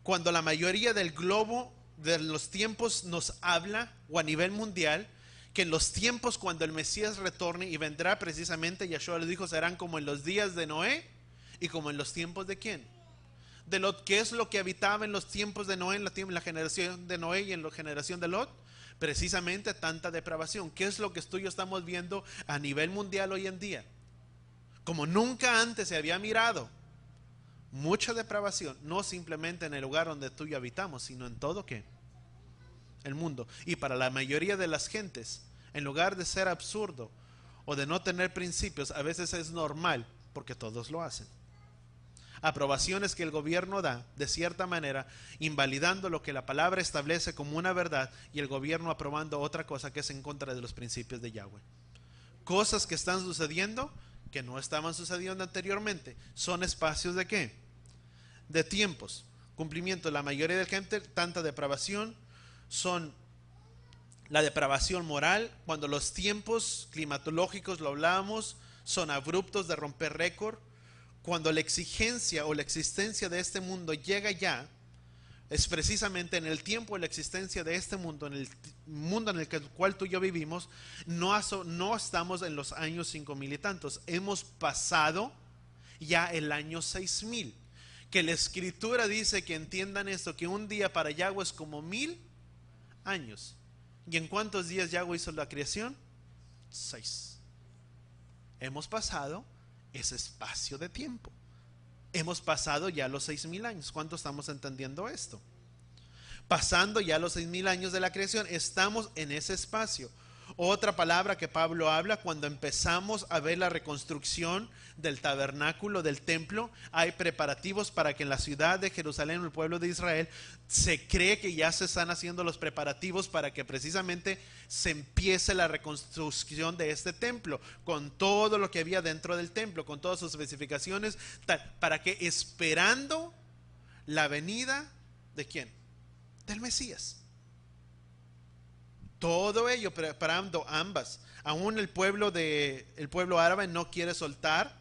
cuando la mayoría del globo de los tiempos nos habla, o a nivel mundial, que en los tiempos cuando el Mesías retorne y vendrá precisamente, Yahshua le dijo, serán como en los días de Noé y como en los tiempos de ¿quién? De Lot. ¿Qué es lo que habitaba en los tiempos de Noé, en la generación de Noé y en la generación de Lot? Precisamente tanta depravación. ¿Qué es lo que tú y yo estamos viendo a nivel mundial hoy en día? Como nunca antes se había mirado. Mucha depravación, no simplemente en el lugar donde tú y yo habitamos, sino en todo ¿qué? El mundo. Y para la mayoría de las gentes, en lugar de ser absurdo o de no tener principios, a veces es normal, porque todos lo hacen. Aprobaciones que el gobierno da, de cierta manera, invalidando lo que la palabra establece como una verdad, y el gobierno aprobando otra cosa que es en contra de los principios de Yahweh. Cosas que están sucediendo que no estaban sucediendo anteriormente. Son espacios de ¿qué? De tiempos. Cumplimiento. La mayoría de la gente, tanta depravación, son la depravación moral, cuando los tiempos climatológicos, lo hablábamos, son abruptos de romper récord. cuando la exigencia o la existencia de este mundo llega ya, es precisamente en el tiempo de la existencia de este mundo, en el mundo en el cual tú y yo vivimos, no estamos en los años 5000 y tantos, hemos pasado ya el año 6000. Que la escritura dice, que entiendan esto, que un día para Yahweh es como 1000 años. ¿Y en cuántos días Yahweh hizo la creación? 6. Hemos pasado ese espacio de tiempo. Hemos pasado ya los 6000 años. ¿Cuánto estamos entendiendo esto? Pasando ya los 6000 años de la creación, estamos en ese espacio. Otra palabra que Pablo habla, cuando empezamos a ver la reconstrucción del tabernáculo, del templo, hay preparativos para que en la ciudad de Jerusalén, el pueblo de Israel, se cree que ya se están haciendo los preparativos para que precisamente se empiece la reconstrucción de este templo, con todo lo que había dentro del templo, con todas sus especificaciones, para que esperando la venida ¿de quién? Del Mesías. Todo ello preparando ambas. Aún el pueblo árabe no quiere soltar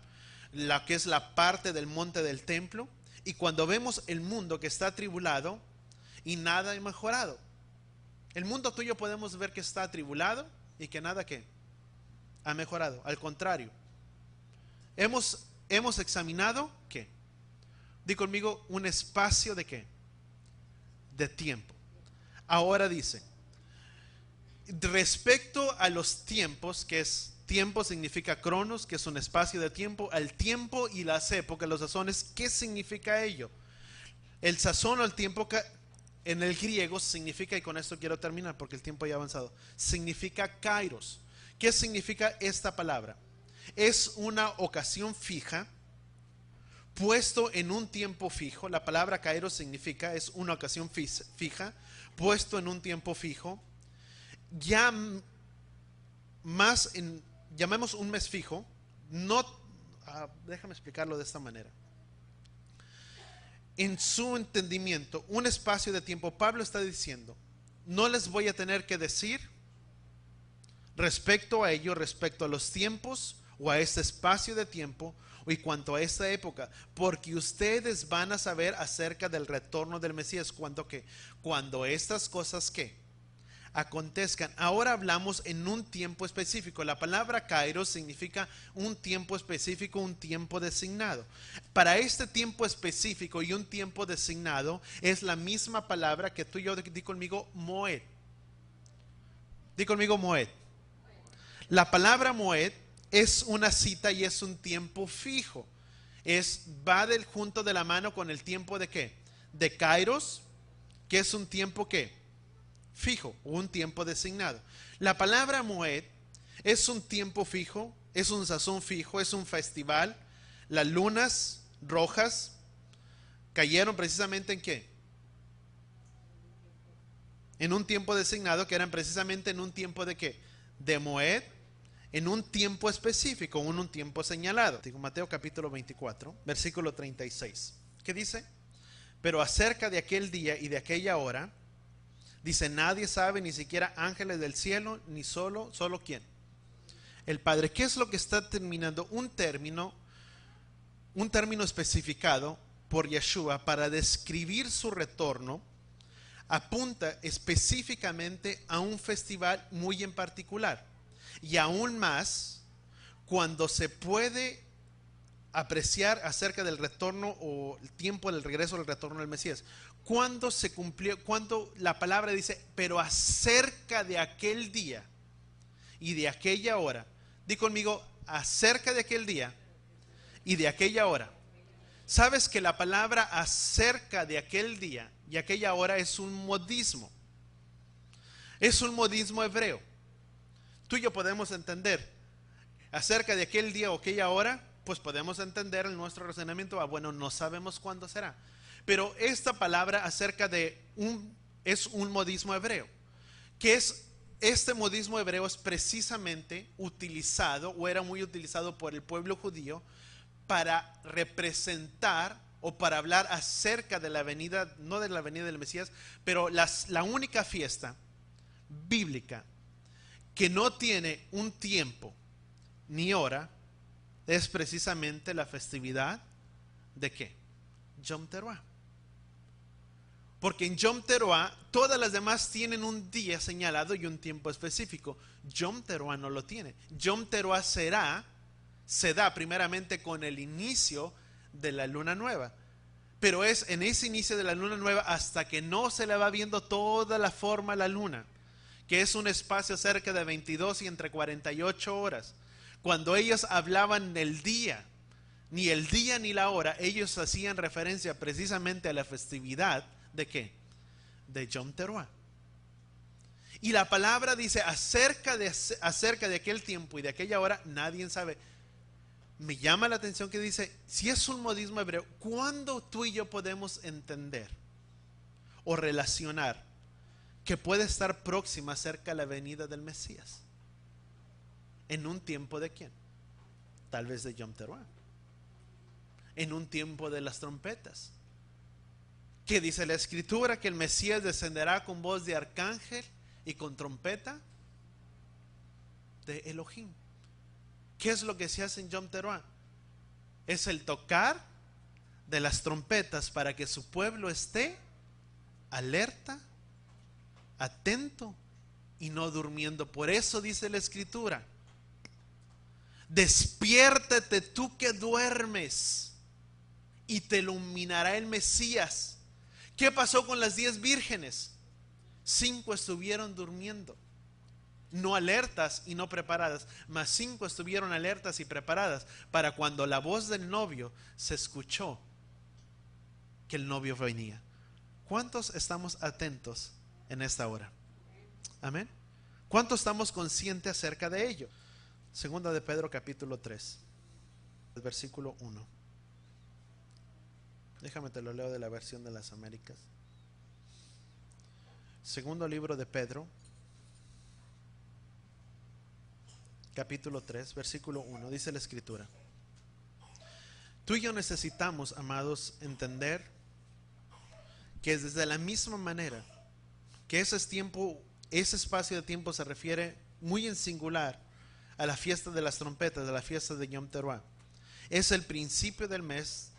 la que es la parte del monte del templo. Y cuando vemos el mundo que está atribulado y nada ha mejorado. El mundo tuyo podemos ver que está atribulado y que nada que ha mejorado. Al contrario, hemos examinado ¿qué? Di conmigo, un espacio de ¿qué? De tiempo. Ahora dice, respecto a los tiempos, que es tiempo significa cronos, que es un espacio de tiempo, al tiempo y las épocas, los sazones, ¿qué significa ello? El sazón o el tiempo en el griego significa, y con esto quiero terminar porque el tiempo ya ha avanzado, significa kairos. ¿Qué significa esta palabra? Es una ocasión fija, puesto en un tiempo fijo. La palabra kairos significa, es una ocasión fija, puesto en un tiempo fijo. Ya más llamemos un mes fijo, déjame explicarlo de esta manera. En su entendimiento, un espacio de tiempo, Pablo está diciendo, no les voy a tener que decir respecto a ello, respecto a los tiempos o a este espacio de tiempo y cuanto a esta época, porque ustedes van a saber acerca del retorno del Mesías, cuando estas cosas acontezcan. Ahora hablamos en un tiempo específico. La palabra kairos significa un tiempo específico, un tiempo designado. Para este tiempo específico y un tiempo designado es la misma palabra que tú y yo, di conmigo, moed. Di conmigo, moed. La palabra moed es una cita y es un tiempo fijo. Va junto de la mano con el tiempo de ¿qué? De kairos, que es un tiempo fijo, un tiempo designado. La palabra moed es un tiempo fijo, es un sazón fijo, es un festival. Las lunas rojas cayeron precisamente ¿en qué? En un tiempo designado, que eran precisamente en un tiempo de ¿qué? De moed, en un tiempo específico, en un tiempo señalado. Mateo capítulo 24, versículo 36. ¿Qué dice? Pero acerca de aquel día y de aquella hora, dice, nadie sabe, ni siquiera ángeles del cielo, ni solo ¿quién? El Padre. ¿Qué es lo que está terminando? Un término especificado por Yeshua para describir su retorno, apunta específicamente a un festival muy en particular. Y aún más, cuando se puede apreciar acerca del retorno o el tiempo del regreso del retorno del Mesías. Cuando se cumplió, cuando la palabra dice, pero acerca de aquel día y de aquella hora. Di conmigo, acerca de aquel día y de aquella hora. ¿Sabes que la palabra acerca de aquel día y aquella hora es un modismo? Es un modismo hebreo. Tú y yo podemos entender acerca de aquel día o aquella hora, pues podemos entender en nuestro razonamiento, bueno, no sabemos cuándo será. Pero esta palabra acerca de es un modismo hebreo. Este modismo hebreo es precisamente utilizado, o era muy utilizado por el pueblo judío, para representar o para hablar acerca de la venida, no de la venida del Mesías, pero la única fiesta bíblica que no tiene un tiempo ni hora es precisamente la festividad ¿de qué? Yom Teruah. Porque en Yom Teruah todas las demás tienen un día señalado y un tiempo específico. Yom Teruah no lo tiene. Yom Teruah se da primeramente con el inicio de la luna nueva. Pero es en ese inicio de la luna nueva hasta que no se le va viendo toda la forma a la luna, que es un espacio cerca de 22 y entre 48 horas. Cuando ellos hablaban del día, ni el día ni la hora, ellos hacían referencia precisamente a la festividad ¿de qué? De Yom Teruah. Y la palabra dice acerca de aquel tiempo y de aquella hora, nadie sabe. Me llama la atención que dice, si es un modismo hebreo, ¿cuándo tú y yo podemos entender o relacionar que puede estar próxima cerca la venida del Mesías? ¿En un tiempo de quién? Tal vez de Yom Teruah. En un tiempo de las trompetas. ¿Qué dice la Escritura? Que el Mesías descenderá con voz de arcángel y con trompeta de Elohim. ¿Qué es lo que se hace en Yom Teruah? Es el tocar de las trompetas para que su pueblo esté alerta, atento y no durmiendo. Por eso dice la Escritura, despiértate tú que duermes y te iluminará el Mesías. ¿Qué pasó con las 10 vírgenes? 5 estuvieron durmiendo, no alertas y no preparadas, mas 5 estuvieron alertas y preparadas para cuando la voz del novio se escuchó que el novio venía. ¿Cuántos estamos atentos en esta hora? Amén. ¿Cuántos estamos conscientes acerca de ello? Segunda de Pedro capítulo 3, versículo 1. Déjame te lo leo de la versión de las Américas. Segundo libro de Pedro, capítulo 3, versículo 1, dice la Escritura: tú y yo necesitamos, amados, entender que desde la misma manera que ese espacio de tiempo se refiere muy en singular a la fiesta de las trompetas, a la fiesta de Yom Teruah, es el principio del mes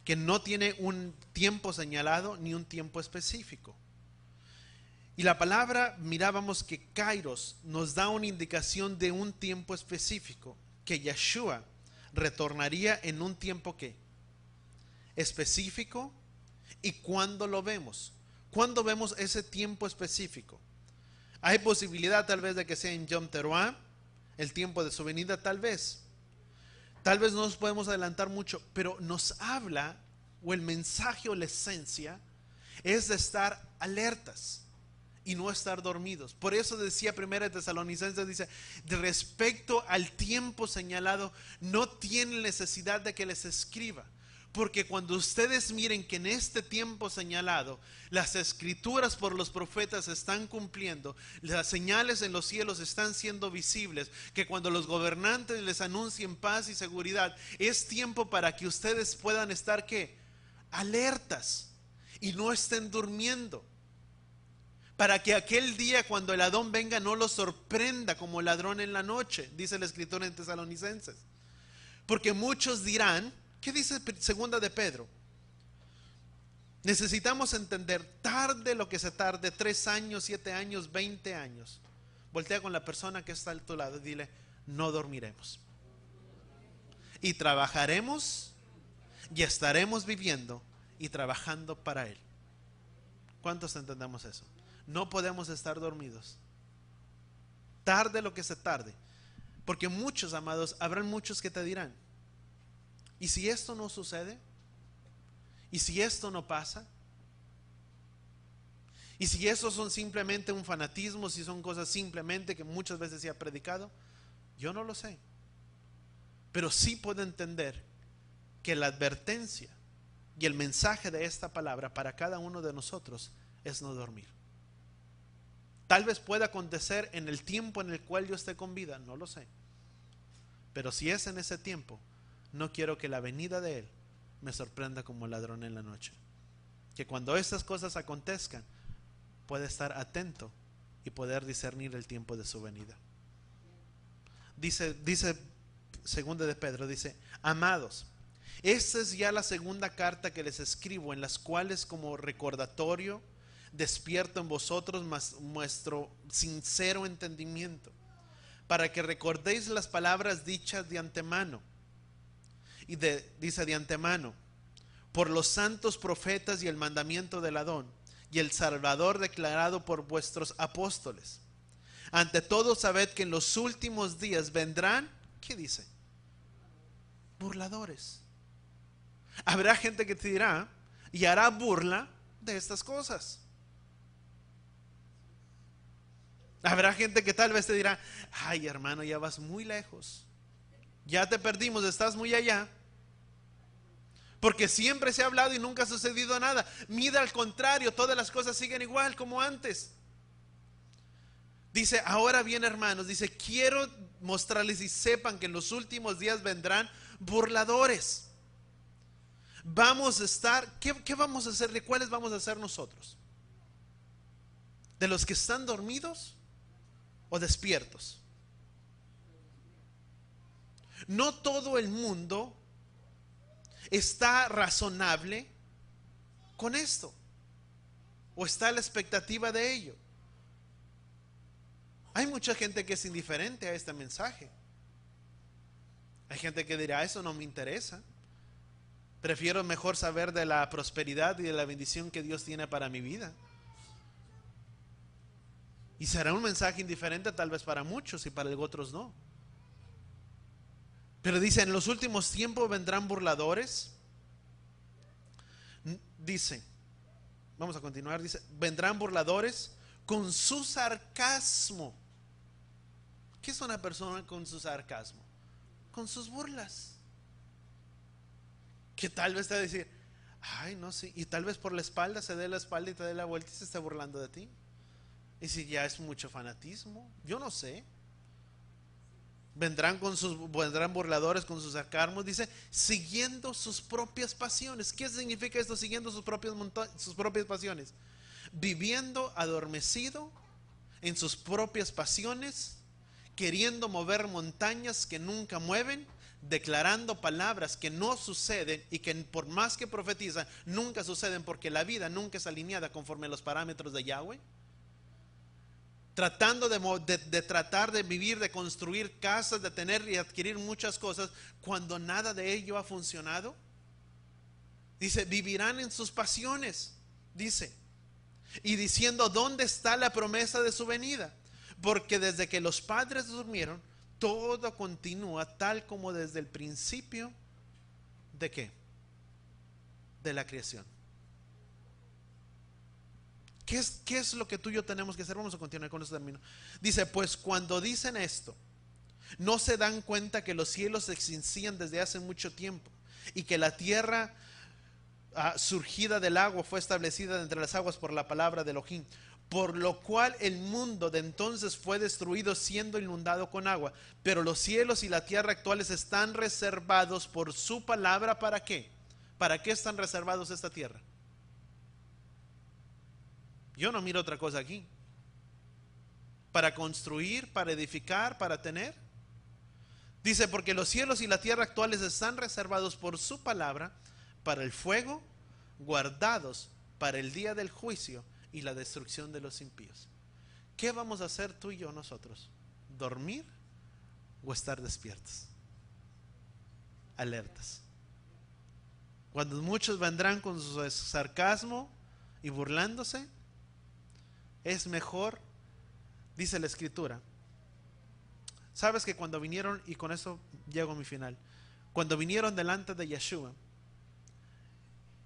que no tiene un tiempo señalado ni un tiempo específico. Y la palabra, mirábamos que Kairos nos da una indicación de un tiempo específico, que Yeshua retornaría en un tiempo ¿qué? Específico. ¿Y cuándo lo vemos? ¿Cuándo vemos ese tiempo específico? Hay posibilidad tal vez de que sea en Yom Teruah, el tiempo de su venida, tal vez no nos podemos adelantar mucho, pero nos habla, o el mensaje o la esencia es de estar alertas y no estar dormidos. Por eso decía 1 Tesalonicenses, dice, de respecto al tiempo señalado, no tienen necesidad de que les escriba. Porque cuando ustedes miren que en este tiempo señalado las escrituras por los profetas se están cumpliendo, las señales en los cielos están siendo visibles, que cuando los gobernantes les anuncien paz y seguridad, es tiempo para que ustedes puedan estar ¿qué? Alertas y no estén durmiendo. Para que aquel día cuando el Adón venga no los sorprenda como ladrón en la noche, dice la Escritura en Tesalonicenses. Porque muchos dirán, ¿qué dice segunda de Pedro? Necesitamos entender, tarde lo que se tarde, 3 años, 7 años, 20 años. Voltea con la persona que está a tu lado y dile, no dormiremos. Y trabajaremos y estaremos viviendo y trabajando para Él. ¿Cuántos entendemos eso? No podemos estar dormidos. Tarde lo que se tarde. Porque muchos, amados, habrán muchos que te dirán, ¿y si esto no sucede? ¿Y si esto no pasa? ¿Y si eso son simplemente un fanatismo? ¿Si son cosas simplemente que muchas veces se ha predicado? Yo no lo sé. Pero sí puedo entender que la advertencia y el mensaje de esta palabra para cada uno de nosotros es no dormir. Tal vez pueda acontecer en el tiempo en el cual yo esté con vida, no lo sé. Pero si es en ese tiempo, no quiero que la venida de Él me sorprenda como ladrón en la noche. Que cuando estas cosas acontezcan, pueda estar atento y poder discernir el tiempo de su venida. Dice segunda de Pedro, dice, amados, Esta es ya la segunda carta que les escribo, en las cuales como recordatorio despierto en vosotros vuestro sincero entendimiento, para que recordéis las palabras dichas de antemano. Y dice de antemano, por los santos profetas y el mandamiento del Adón, y el Salvador declarado por vuestros apóstoles. Ante todo sabed que en los últimos días vendrán, ¿qué dice? Burladores. Habrá gente que te dirá y hará burla de estas cosas. Habrá gente que tal vez te dirá, ay hermano, ya vas muy lejos, ya te perdimos, estás muy allá, porque siempre se ha hablado y nunca ha sucedido nada. Mira, al contrario, todas las cosas siguen igual como antes. Dice, ahora bien hermanos, dice, quiero mostrarles y sepan que en los últimos días vendrán burladores. Vamos a estar, ¿qué vamos a hacer? ¿De cuáles vamos a ser nosotros? ¿De los que están dormidos o despiertos? No todo el mundo está razonable con esto, o está a la expectativa de ello. Hay mucha gente que es indiferente a este mensaje. Hay gente que dirá, eso no me interesa. Prefiero mejor saber de la prosperidad y de la bendición que Dios tiene para mi vida. Y será un mensaje indiferente tal vez para muchos y para otros no. Pero dice, en los últimos tiempos vendrán burladores. Dice, vamos a continuar, dice, vendrán burladores con su sarcasmo. ¿Qué es una persona con su sarcasmo? Con sus burlas. Que tal vez te va a decir, ay no, sí, y tal vez por la espalda se dé la espalda y te dé la vuelta y se esté burlando de ti. Y si ya es mucho fanatismo, yo no sé. Vendrán burladores con sus sarcasmos, dice, siguiendo sus propias pasiones. ¿Qué significa esto? Siguiendo sus propias pasiones. Viviendo adormecido en sus propias pasiones, queriendo mover montañas que nunca mueven, declarando palabras que no suceden y que por más que profetizan, nunca suceden, porque la vida nunca es alineada conforme a los parámetros de Yahweh. Tratando de tratar de vivir, de construir casas, de tener y adquirir muchas cosas, cuando nada de ello ha funcionado. Dice, vivirán en sus pasiones, dice, y diciendo, ¿dónde está la promesa de su venida? Porque desde que los padres durmieron, todo continúa tal como desde el principio. ¿De qué? De la creación. ¿Qué es lo que tú y yo tenemos que hacer? Vamos a continuar con este término. Dice, pues cuando dicen esto, no se dan cuenta que los cielos existían desde hace mucho tiempo y que la tierra surgida del agua fue establecida de entre las aguas por la palabra de Elohim, por lo cual el mundo de entonces fue destruido siendo inundado con agua. Pero los cielos y la tierra actuales están reservados por su palabra. ¿Para qué? ¿Para qué están reservados esta tierra? Yo no miro otra cosa aquí. ¿Para construir, para edificar, para tener? Dice, porque los cielos y la tierra actuales están reservados por su palabra para el fuego, guardados para el día del juicio y la destrucción de los impíos. ¿Qué vamos a hacer tú y yo nosotros? ¿Dormir o estar despiertos? Alertas. Cuando muchos vendrán con su sarcasmo y burlándose, es mejor, dice la escritura. Sabes que cuando vinieron, y con eso llego a mi final, cuando vinieron delante de Yeshua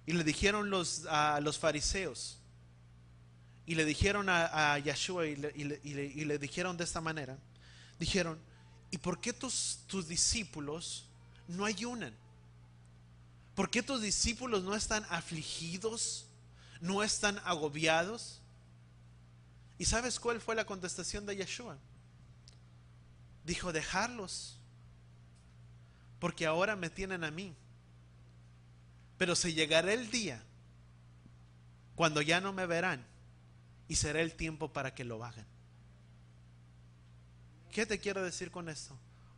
y le dijeron a los fariseos, y le dijeron a Yeshua y le dijeron de esta manera, dijeron, ¿y por qué tus discípulos no ayunan? ¿Por qué tus discípulos no están afligidos? ¿No están agobiados? ¿Y sabes cuál fue la contestación de Yeshua? Dijo, dejarlos, porque ahora me tienen a mí, pero se llegará el día cuando ya no me verán y será el tiempo para que lo hagan. ¿Qué te quiero decir con esto?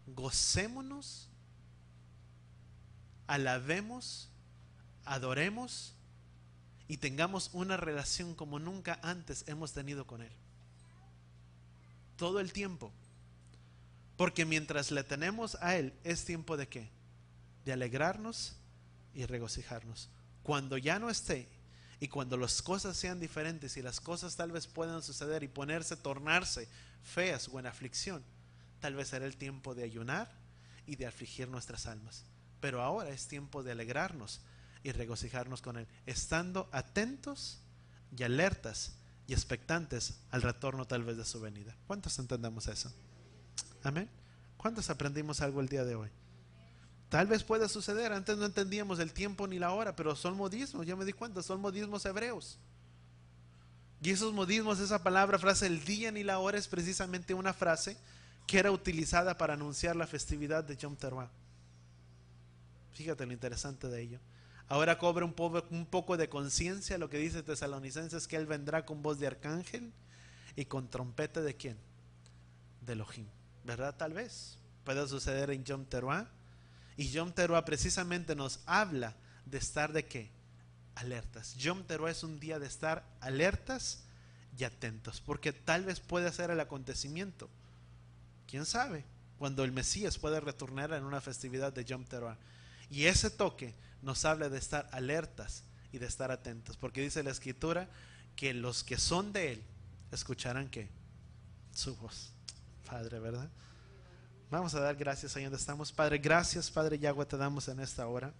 Gocémonos alabemos, adoremos y tengamos una relación como nunca antes hemos tenido con Él. Todo el tiempo. Porque mientras le tenemos a Él, es tiempo de ¿qué? De alegrarnos y regocijarnos. Cuando ya no esté y cuando las cosas sean diferentes y las cosas tal vez puedan suceder y tornarse feas o en aflicción, tal vez será el tiempo de ayunar y de afligir nuestras almas. Pero ahora es tiempo de alegrarnos y regocijarnos con Él, estando atentos y alertas y expectantes al retorno tal vez de su venida. ¿Cuántos entendemos eso? Amén. ¿Cuántos aprendimos algo el día de hoy? Tal vez pueda suceder. Antes no entendíamos el tiempo ni la hora, pero son modismos. Ya me di cuenta, son modismos hebreos. Y esos modismos, esa palabra, frase, el día ni la hora, es precisamente una frase que era utilizada para anunciar la festividad de Yom Teruah. Fíjate lo interesante de ello. Ahora cobra un poco de conciencia lo que dice Tesalonicenses, que Él vendrá con voz de arcángel y con trompeta ¿de quién? De Elohim. ¿Verdad? Tal vez pueda suceder en Yom Teruah. Y Yom Teruah precisamente nos habla de estar ¿de qué? Alertas. Yom Teruah es un día de estar alertas y atentos, porque tal vez puede ser el acontecimiento, quién sabe, cuando el Mesías puede retornar en una festividad de Yom Teruah. Y ese toque nos habla de estar alertas y de estar atentos, porque dice la Escritura que los que son de Él escucharán ¿qué? Su voz. Padre, ¿verdad? Vamos a dar gracias ahí donde estamos. Padre, gracias, Padre Yahweh, te damos en esta hora.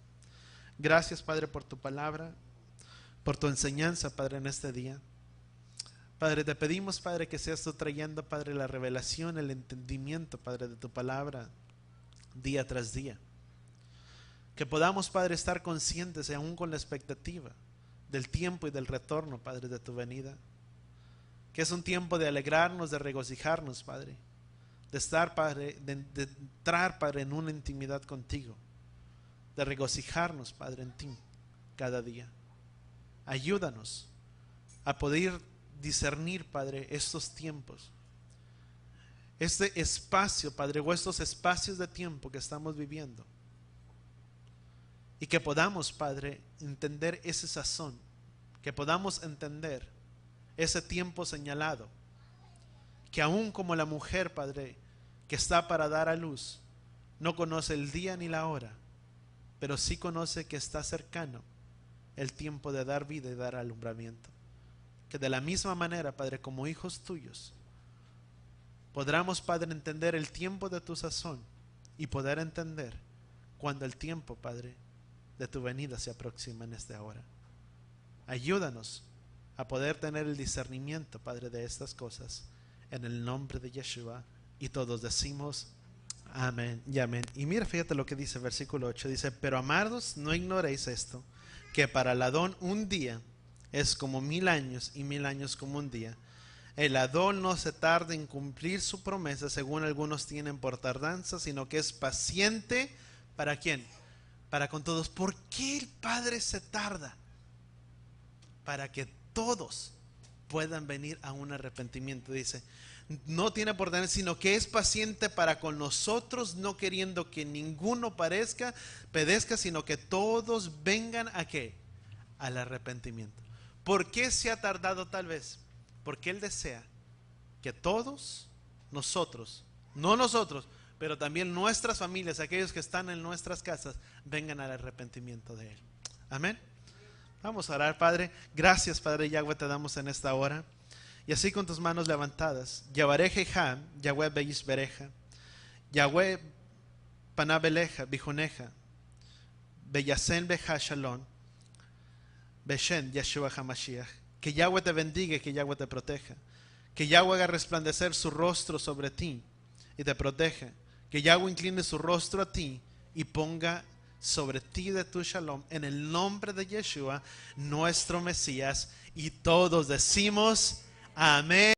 Gracias, Padre, por tu palabra, por tu enseñanza, Padre, en este día. Padre, te pedimos, Padre, que seas tú trayendo, Padre, la revelación, el entendimiento, Padre, de tu palabra día tras día. Que podamos, Padre, estar conscientes y aún con la expectativa del tiempo y del retorno, Padre, de tu venida. Que es un tiempo de alegrarnos, de regocijarnos, Padre. De estar, Padre, de entrar, Padre, en una intimidad contigo. De regocijarnos, Padre, en ti cada día. Ayúdanos a poder discernir, Padre, estos tiempos. Este espacio, Padre, o estos espacios de tiempo que estamos viviendo. Y que podamos, Padre, entender ese sazón. Que podamos entender ese tiempo señalado. Que aún como la mujer, Padre, que está para dar a luz, no conoce el día ni la hora, pero sí conoce que está cercano el tiempo de dar vida y dar alumbramiento. Que de la misma manera, Padre, como hijos tuyos, podamos, Padre, entender el tiempo de tu sazón y poder entender cuando el tiempo, Padre, de tu venida se aproxima en esta hora. Ayúdanos a poder tener el discernimiento, Padre, de estas cosas, en el nombre de Yeshua. Y todos decimos amén y amén. Y mira, fíjate lo que dice el versículo 8. Dice: pero amados, no ignoréis esto, que para el Adón un día es como 1000 años, y 1000 años como un día. El Adón no se tarda en cumplir su promesa, según algunos tienen por tardanza, sino que es paciente. ¿Para quién? Para con todos. ¿Por qué el Padre se tarda? Para que todos puedan venir a un arrepentimiento. Dice, no tiene por tardanza, sino que es paciente para con nosotros, no queriendo que ninguno perezca, sino que todos vengan ¿a qué? Al arrepentimiento. ¿Por qué se ha tardado tal vez? Porque Él desea que todos nosotros, no nosotros, pero también nuestras familias, aquellos que están en nuestras casas, vengan al arrepentimiento de Él. Amén. Vamos a orar, Padre. Gracias, Padre Yahweh, te damos en esta hora. Y así con tus manos levantadas, Yabareja, Yahweh Beis Bereja, Yahweh Panabeleja, Bijoneja, Beyasen Beja Shalom, Beshen Yeshua HaMashiach. Que Yahweh te bendiga y que Yahweh te proteja. Que Yahweh haga resplandecer su rostro sobre ti y te proteja. Que Yahweh incline su rostro a ti y ponga sobre ti de tu shalom, en el nombre de Yeshua, nuestro Mesías. Y todos decimos amén.